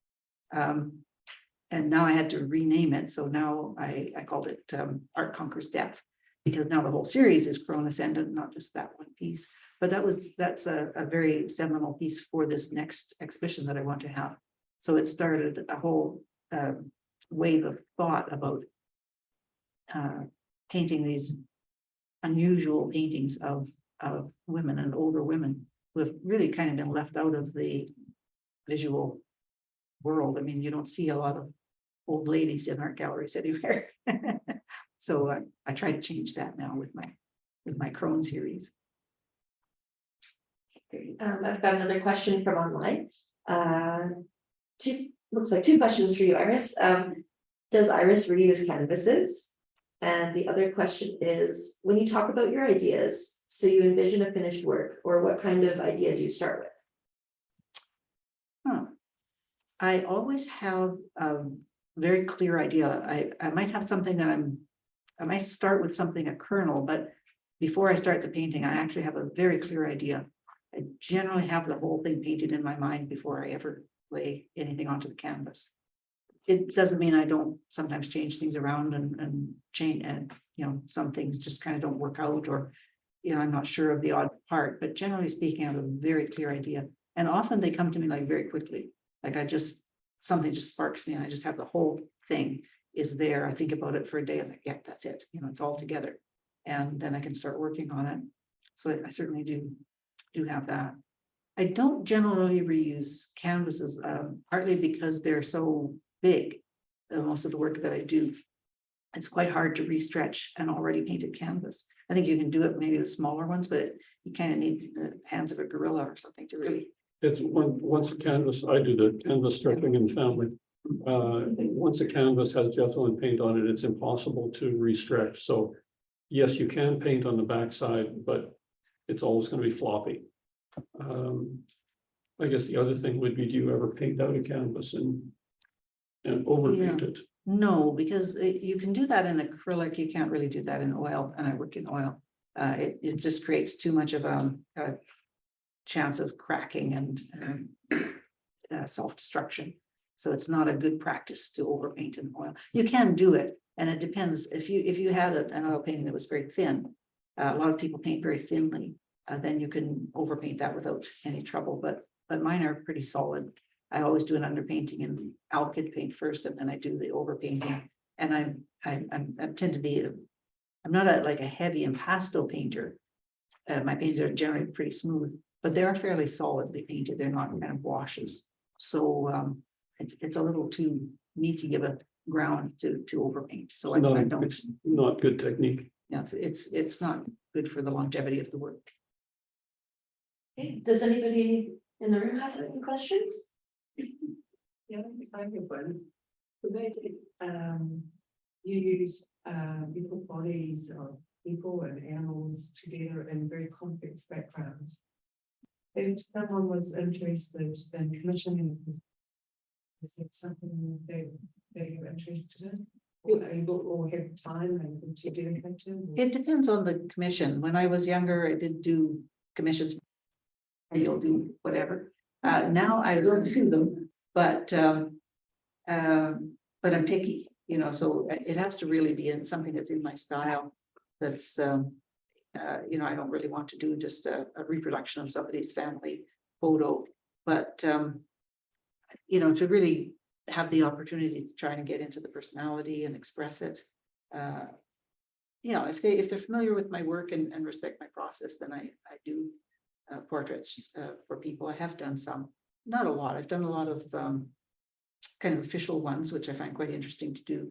And now I had to rename it. So now I called it Art Conquers Depth, because now the whole series is Corona Ascendant, not just that one piece. But that's a very seminal piece for this next exhibition that I want to have. So it started a whole wave of thought about painting these unusual paintings of women and older women who have really kind of been left out of the visual world. I mean, you don't see a lot of old ladies in art galleries anywhere. So I try to change that now with my Crone series. I've got another question from online. Looks like two questions for you, Iris. Does Iris reuse canvases? And the other question is, when you talk about your ideas, so you envision a finished work, or what kind of idea do you start with? I always have a very clear idea. I might have something that I might start with something, a kernel, but before I start the painting, I actually have a very clear idea. I generally have the whole thing painted in my mind before I ever lay anything onto the canvas. It doesn't mean I don't sometimes change things around and change, and some things just kind of don't work out, or I'm not sure of the odd part, but generally speaking, I have a very clear idea. And often they come to me like very quickly. Like something just sparks me and I just have the whole thing is there. I think about it for a day and like, yeah, that's it. It's all together. And then I can start working on it. So I certainly do have that. I don't generally reuse canvases, partly because they're so big. Most of the work that I do, it's quite hard to restretch an already painted canvas. I think you can do it maybe with smaller ones, but you kind of need the hands of a gorilla or something to really. It's once a canvas, I do the canvas stretching in the family. Once a canvas has Jetson paint on it, it's impossible to restretch. So yes, you can paint on the backside, but it's always going to be floppy. I guess the other thing would be, do you ever paint out a canvas and overpaint it? No, because you can do that in acrylic. You can't really do that in oil, and I work in oil. It just creates too much of a chance of cracking and self-destruction. So it's not a good practice to overpaint in oil. You can do it, and it depends. If you had an oil painting that was very thin, a lot of people paint very thinly. Then you can overpaint that without any trouble. But mine are pretty solid. I always do an underpainting in alkyd paint first, and then I do the overpainting. And I tend to be I'm not like a heavy impasto painter. My paintings are generally pretty smooth, but they are fairly solidly painted. They're not kind of washes. So it's a little too neat to give a ground to overpaint. So I don't. It's not good technique. Yeah, it's not good for the longevity of the work. Okay, does anybody in the room have any questions? Yeah, I have one. The way you use people bodies of people and animals together in very complex backgrounds. If someone was interested in commissioning, is it something that you're interested in? Or able or have time and to dedicate to? It depends on the commission. When I was younger, I did do commissions. You'll do whatever. Now I will do them, but I'm picky, so it has to really be in something that's in my style. That's I don't really want to do just a reproduction of somebody's family photo, but to really have the opportunity to try and get into the personality and express it. If they're familiar with my work and respect my process, then I do portraits for people. I have done some, not a lot. I've done a lot of kind of official ones, which I find quite interesting to do.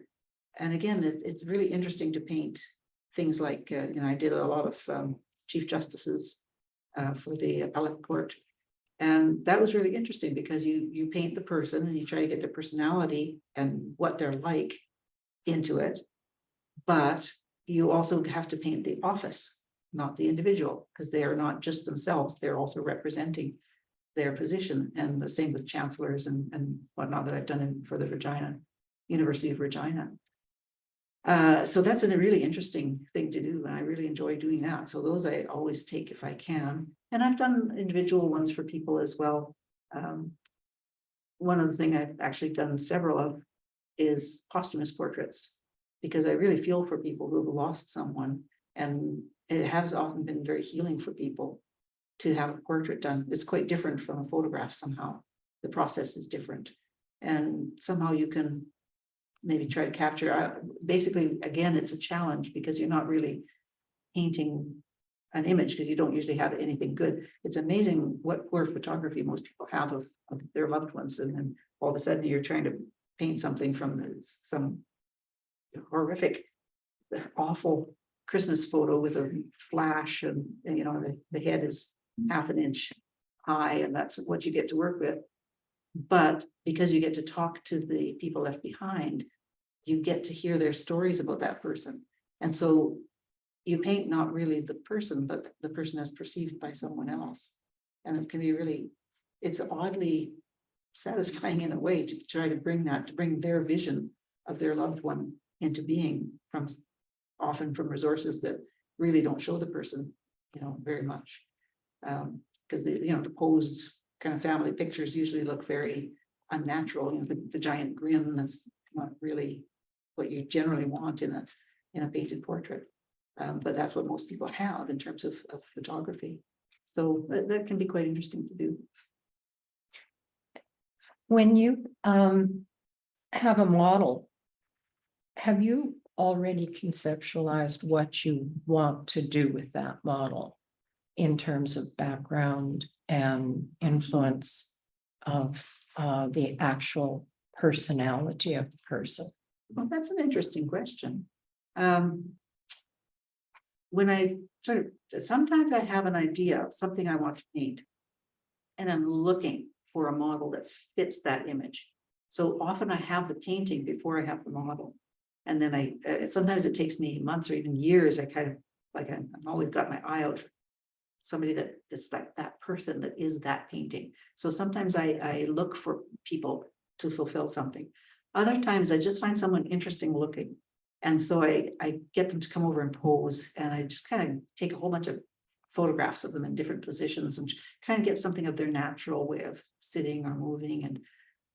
And again, it's really interesting to paint things like, I did a lot of chief justices for the appellate court. And that was really interesting because you paint the person and you try to get their personality and what they're like into it. But you also have to paint the office, not the individual, because they are not just themselves, they're also representing their position. And the same with chancellors and whatnot that I've done for the University of Regina. So that's a really interesting thing to do, and I really enjoy doing that. So those I always take if I can. And I've done individual ones for people as well. One of the things I've actually done several of is posthumous portraits, because I really feel for people who have lost someone And it has often been very healing for people to have a portrait done. It's quite different from a photograph somehow. The process is different. And somehow you can maybe try to capture, basically, again, it's a challenge because you're not really painting an image because you don't usually have anything good. It's amazing what poor photography most people have of their loved ones. And then all of a sudden you're trying to paint something from some horrific, awful Christmas photo with a flash and you know, the head is half an inch high and that's what you get to work with. But because you get to talk to the people left behind, you get to hear their stories about that person. And so you paint not really the person, but the person as perceived by someone else. And it can be really, it's oddly satisfying in a way to try to bring their vision of their loved one into being from often from resources that really don't show the person, you know, very much. Because the posed kind of family pictures usually look very unnatural, you know, the giant grin, that's not really what you generally want in a painted portrait. But that's what most people have in terms of photography. So that can be quite interesting to do. When you have a model, have you already conceptualized what you want to do with that model in terms of background and influence of the actual personality of the person? Well, that's an interesting question. When I sometimes I have an idea of something I want to paint, and I'm looking for a model that fits that image. So often I have the painting before I have the model. And then sometimes it takes me months or even years. I kind of like, I've always got my eye out for somebody that's like that person that is that painting. So sometimes I look for people to fulfill something. Other times I just find someone interesting looking. And so I get them to come over and pose, and I just kind of take a whole bunch of photographs of them in different positions and kind of get something of their natural way of sitting or moving.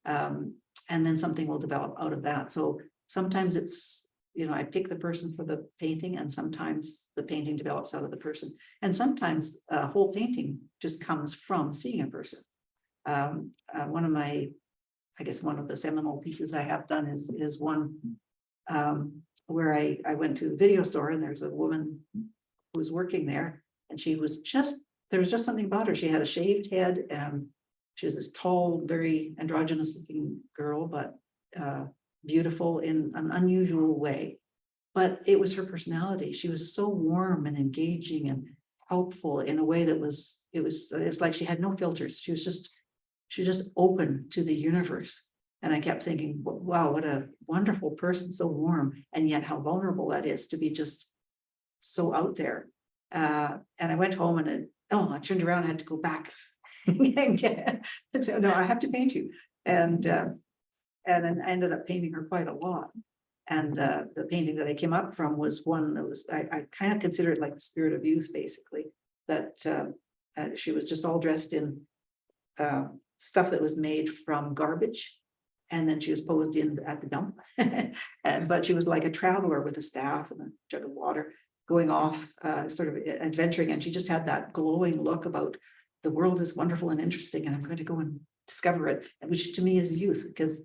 And then something will develop out of that. So sometimes it's, you know, I pick the person for the painting, and sometimes the painting develops out of the person. And sometimes a whole painting just comes from seeing a person. One of the seminal pieces I have done is one where I went to the video store, and there's a woman who was working there, and there was just something about her. She had a shaved head, and she was this tall, very androgynous looking girl, but beautiful in an unusual way. But it was her personality. She was so warm and engaging and helpful in a way that it was like she had no filters. She was just open to the universe. And I kept thinking, wow, what a wonderful person, so warm, and yet how vulnerable that is to be just so out there. And I went home and I turned around, I had to go back and say, no, I have to paint you. And then I ended up painting her quite a lot. And the painting that I came up from was one that was, I kind of consider it like the spirit of youth, basically, that she was just all dressed in stuff that was made from garbage. And then she was posed in at the dump. But she was like a traveler with a staff and a jug of water going off, sort of adventuring. And she just had that glowing look about the world is wonderful and interesting, and I'm going to go and discover it, which to me is youth, because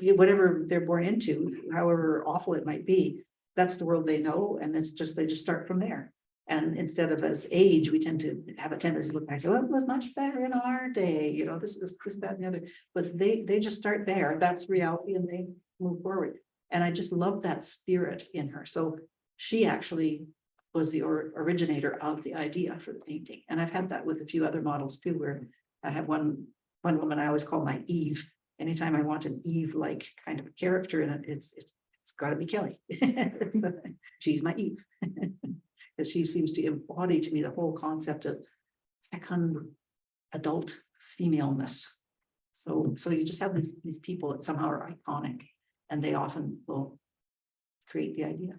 whatever they're born into, however awful it might be, that's the world they know. And they just start from there. And instead of as age, we tend to have a tendency to look back and say, well, it was much better in our day, you know, this, that, and the other. But they just start there. That's reality, and they move forward. And I just love that spirit in her. So she actually was the originator of the idea for the painting. And I've had that with a few other models too, where I have one woman I always call my Eve. Anytime I want an Eve-like kind of character in it, it's got to be Kelly. So she's my Eve. Because she seems to embody to me the whole concept of fecund adult femaleness. So you just have these people that somehow are iconic, and they often will create the idea.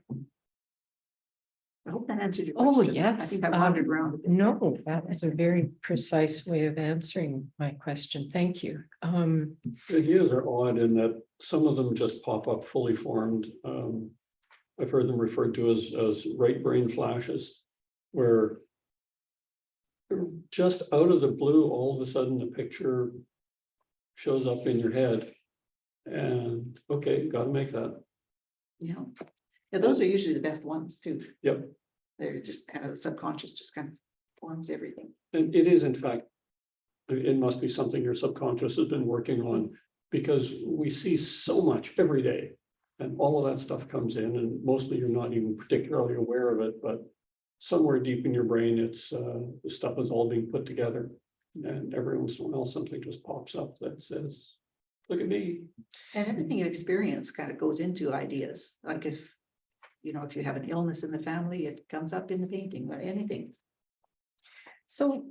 I hope that answered your Oh, question. yes. I think I wandered around a bit. No, that was a very precise way of answering my question. Thank you. The ideas are odd in that some of them just pop up fully formed. I've heard them referred to as right brain flashes, where just out of the blue, all of a sudden the picture shows up in your head. And okay, gotta make that. Yeah. Yeah, those are usually the best ones too. Yep. They're just kind of the subconscious, just kind of forms everything. And it is, in fact, it must be something your subconscious has been working on, because we see so much every day. And all of that stuff comes in, and mostly you're not even particularly aware of it, but somewhere deep in your brain, it's the stuff is all being put together. And every once in a while, something just pops up that says, look at me. And everything you experience kind of goes into ideas. Like if you have an illness in the family, it comes up in the painting or anything. So,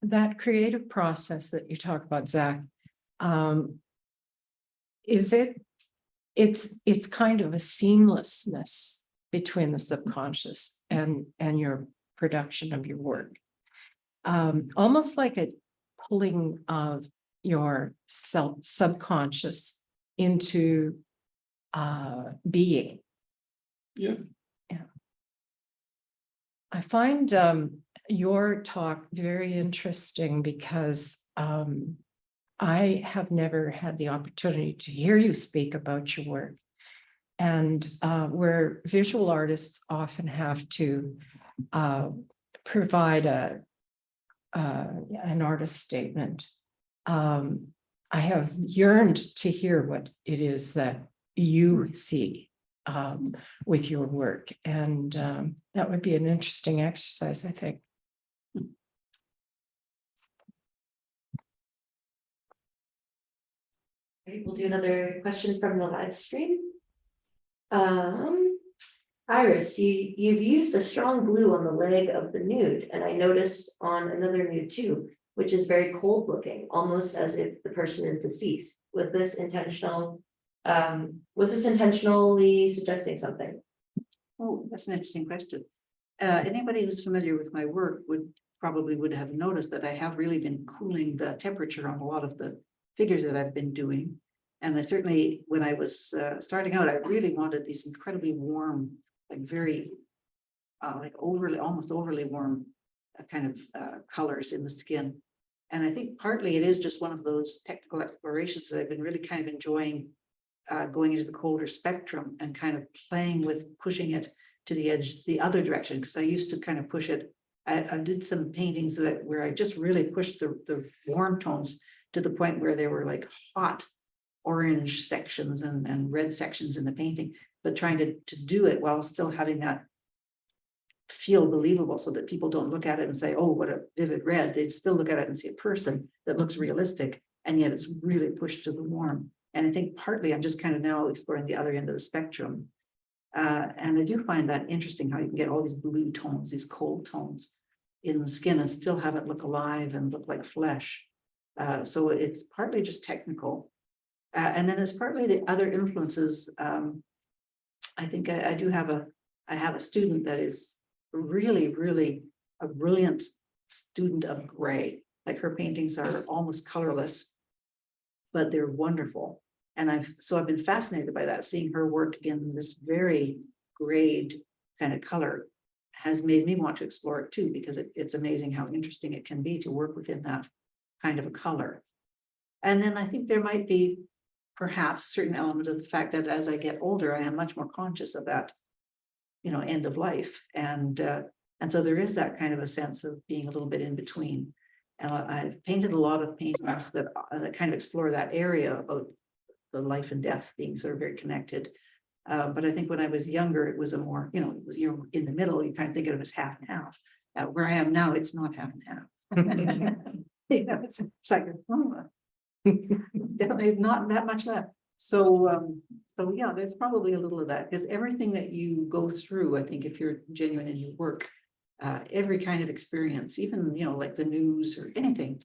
that creative process that you talk about, Zach, it's kind of a seamlessness between the subconscious and your production of your work. Almost like a pulling of your subconscious into being. Yeah. I find your talk very interesting because I have never had the opportunity to hear you speak about your work. And where visual artists often have to provide an artist statement, I have yearned to hear what it is that you see with your work. And that would be an interesting exercise, I think. Right, we'll do another question from the live stream. Iris, you've used a strong blue on the leg of the nude, and I noticed on another nude too, which is very cold looking, almost as if the person is deceased. Was this intentionally suggesting something? Oh, that's an interesting question. Anybody who's familiar with my work would have noticed that I have really been cooling the temperature on a lot of the figures that I've been doing. And I certainly, when I was starting out, I really wanted these incredibly warm, like very, like almost overly warm kind of colors in the skin. And I think partly it is just one of those technical explorations that I've been really kind of enjoying, going into the colder spectrum and kind of playing with pushing it to the edge, the other direction, because I used to kind of push it. I did some paintings where I just really pushed the warm tones to the point where they were like hot orange sections and red sections in the painting, but trying to do it while still having that feel believable, so that people don't look at it and say, oh, what a vivid red. They'd still look at it and see a person that looks realistic, and yet it's really pushed to the warm. And I think partly I'm just kind of now exploring the other end of the spectrum. And I do find that interesting, how you can get all these blue tones, these cold tones in the skin and still have it look alive and look like flesh. So it's partly just technical. And then it's partly the other influences. I think I have a student that is really a brilliant student of gray. Like her paintings are almost colorless, but they're wonderful. And I've been fascinated by that. Seeing her work in this very grayed kind of color has made me want to explore it too, because it's amazing how interesting it can be to work within that kind of a color. And then I think there might be perhaps a certain element of the fact that as I get older, I am much more conscious of that, end of life. And so there is that kind of a sense of being a little bit in between. And I've painted a lot of paintings that kind of explore that area about the life and death being sort of very connected. But I think when I was younger, it was a more, you're in the middle, you kind of think of it as half and half. Where I am now, it's not half and half. It's like, definitely not that much left. So yeah, there's probably a little of that, because everything that you go through, I think if you're genuine in your work, every kind of experience, even, like the news or anything,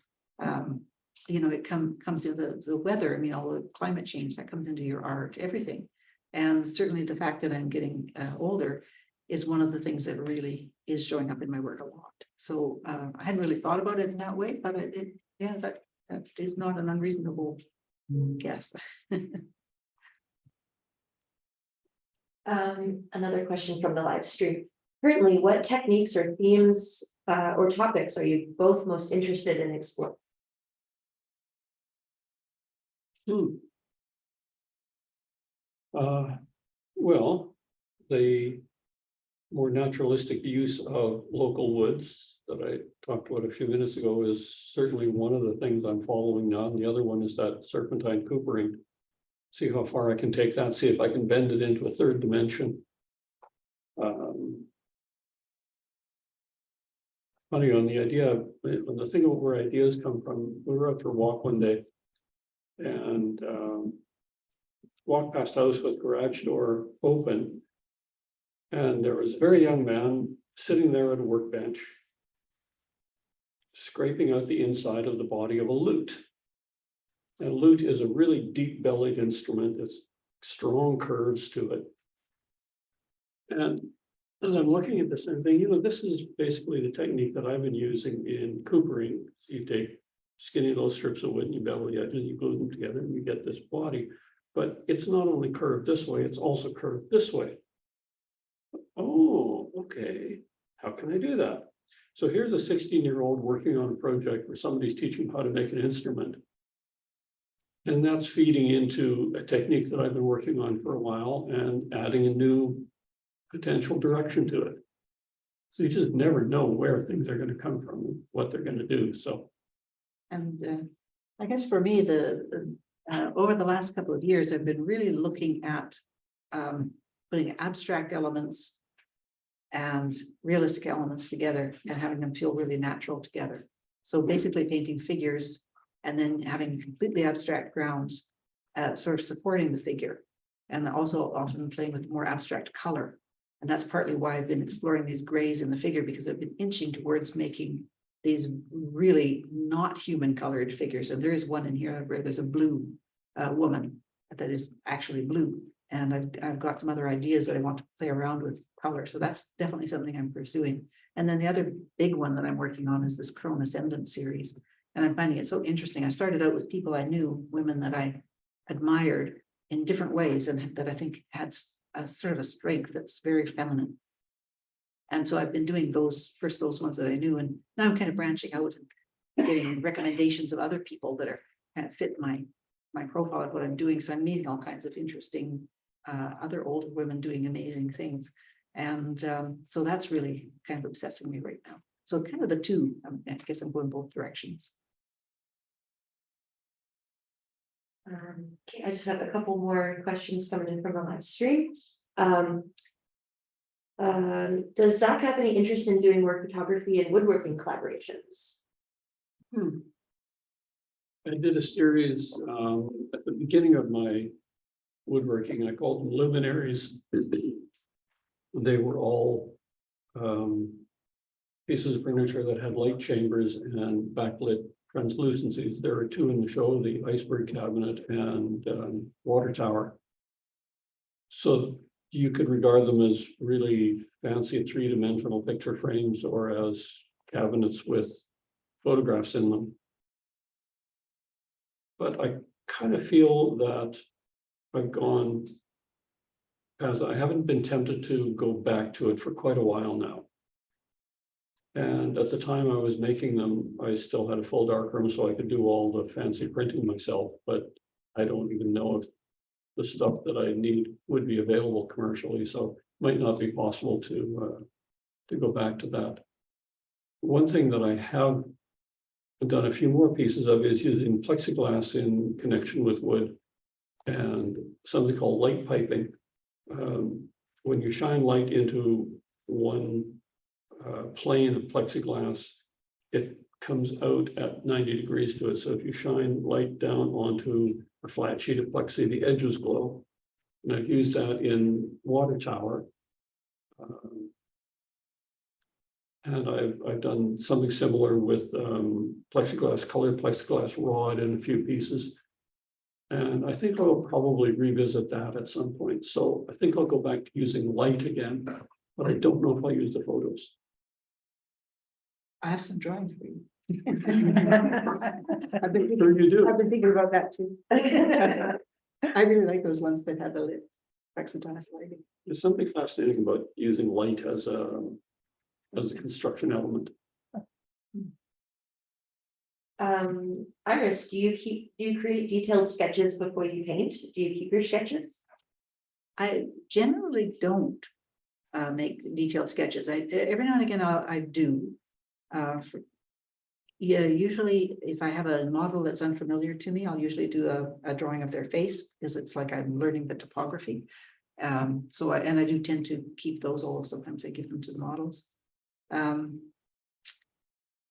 it comes into the weather. I mean, all the climate change that comes into your art, everything. And certainly the fact that I'm getting older is one of the things that really is showing up in my work a lot. So I hadn't really thought about it in that way, but that is not an unreasonable guess. Another question from the live stream. Currently, what techniques or themes or topics are you both most interested in exploring? Well, the more naturalistic use of local woods that I talked about a few minutes ago is certainly one of the things I'm following now. And the other one is that serpentine coopering. See how far I can take that, see if I can bend it into a third dimension. Funny on the idea, when the thing about where ideas come from, we were out for a walk one day and walked past a house with garage door open. And there was a very young man sitting there at a workbench, scraping out the inside of the body of a lute. And a lute is a really deep bellied instrument. It's strong curves to it. And as I'm looking at this and thinking, this is basically the technique that I've been using in coopering. You take skinny little strips of wood and you bevel the edges, you glue them together and you get this body. But it's not only curved this way, it's also curved this way. Oh, okay. How can I do that? So here's a 16-year-old working on a project where somebody's teaching how to make an instrument. And that's feeding into a technique that I've been working on for a while and adding a new potential direction to it. So you just never know where things are going to come from, and what they're going to do. So, And I guess for me, over the last couple of years, I've been really looking at putting abstract elements and realistic elements together and having them feel really natural together. So basically painting figures and then having completely abstract grounds sort of supporting the figure, and also often playing with more abstract color. And that's partly why I've been exploring these grays in the figure, because I've been inching towards making these really not human colored figures. And there is one in here where there's a blue woman that is actually blue. And I've got some other ideas that I want to play around with color. So that's definitely something I'm pursuing. And then the other big one that I'm working on is this Crone Ascendant series. And I'm finding it so interesting. I started out with people I knew, women that I admired in different ways and that I think had a sort of a strength that's very feminine. And so I've been doing those ones that I knew, and now I'm kind of branching out and getting recommendations of other people that are kind of fit my profile of what I'm doing. So I'm meeting all kinds of interesting other older women doing amazing things. And so that's really kind of obsessing me right now. So kind of the two, I guess I'm going both directions. Okay, I just have a couple more questions coming in from the live stream. Does Zach have any interest in doing more photography and woodworking collaborations? I did a series at the beginning of my woodworking. I called them luminaries. They were all pieces of furniture that had light chambers and backlit translucencies. There are two in the show, the iceberg cabinet and water tower. So you could regard them as really fancy three-dimensional picture frames or as cabinets with photographs in them. But I kind of feel that I've gone past, I haven't been tempted to go back to it for quite a while now. And at the time I was making them, I still had a full darkroom so I could do all the fancy printing myself, but I don't even know if the stuff that I need would be available commercially, so it might not be possible to go back to that. One thing that I have done a few more pieces of is using plexiglass in connection with wood and something called light piping. When you shine light into one plane of plexiglass, it comes out at 90 degrees to it. So if you shine light down onto a flat sheet of plexi, the edges glow. And I've used that in water tower. And I've done something similar with plexiglass, colored plexiglass rod in a few pieces. And I think I'll probably revisit that at some point. So I think I'll go back to using light again, but I don't know if I'll use the photos. I have some drawings for you. I've been thinking you do. I've been thinking about that too. I really like those ones that had the lid. plexiglass lighting. There's something fascinating about using light as a construction element. Iris, do you create detailed sketches before you paint? Do you keep your sketches? I generally don't make detailed sketches. Every now and again I do. Yeah, usually if I have a model that's unfamiliar to me, I'll usually do a drawing of their face because it's like I'm learning the topography. So I do tend to keep those, although sometimes I give them to the models.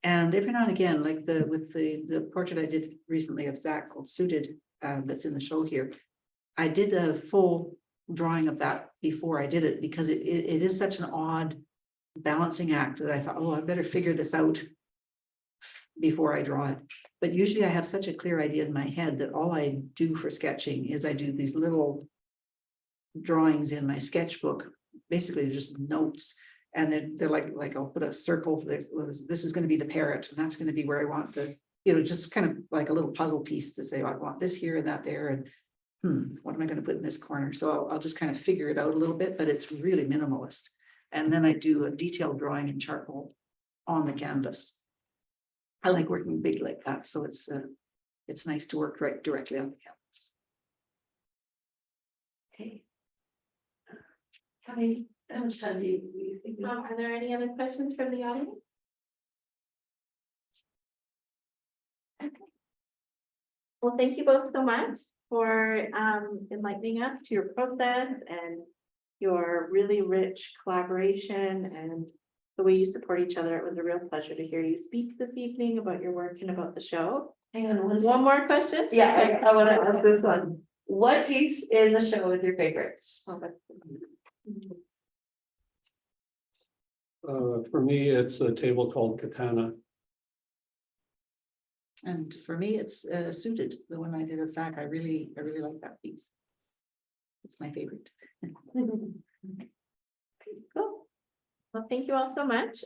And every now and again, like with the portrait I did recently of Zach called Suited, that's in the show here. I did a full drawing of that before I did it because it is such an odd balancing act that I thought, oh, I better figure this out before I draw it. But usually I have such a clear idea in my head that all I do for sketching is I do these little drawings in my sketchbook, basically just notes. And they're like I'll put a circle, this is going to be the parrot, and that's going to be where I want the, just kind of like a little puzzle piece to say, I want this here and that there, and what am I going to put in this corner? So I'll just kind of figure it out a little bit, but it's really minimalist. And then I do a detailed drawing in charcoal on the canvas. I like working big like that, so it's nice to work right directly on the canvas. Okay. How much time do you think? Are there any other questions from the audience? Okay. Well, thank you both so much for enlightening us to your process and your really rich collaboration and the way you support each other. It was a real pleasure to hear you speak this evening about your work and about the show. Hang on one One more question? Yeah, I want to ask this one. What piece in the show is your favorite? For me, it's a table called Katana. And for me, it's Suited, the one I did of Zach. I really like that piece. It's my favorite. Cool. Well, thank you all so much.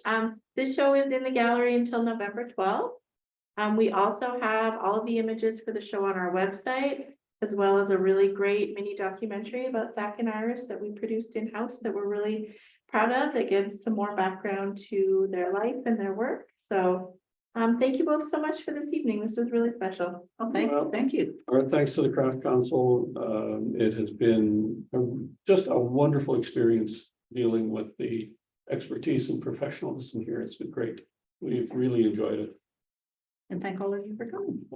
This show is in the gallery until November 12th. We also have all of the images for the show on our website, as well as a really great mini documentary about Zach and Iris that we produced in-house that we're really proud of, that gives some more background to their life and their work. So thank you both so much for this evening. This was really special. Oh, thank you. Our thanks to the Craft Council. It has been just a wonderful experience dealing with the expertise and professionalism here. It's been great. We've really enjoyed it. And thank all of you for coming.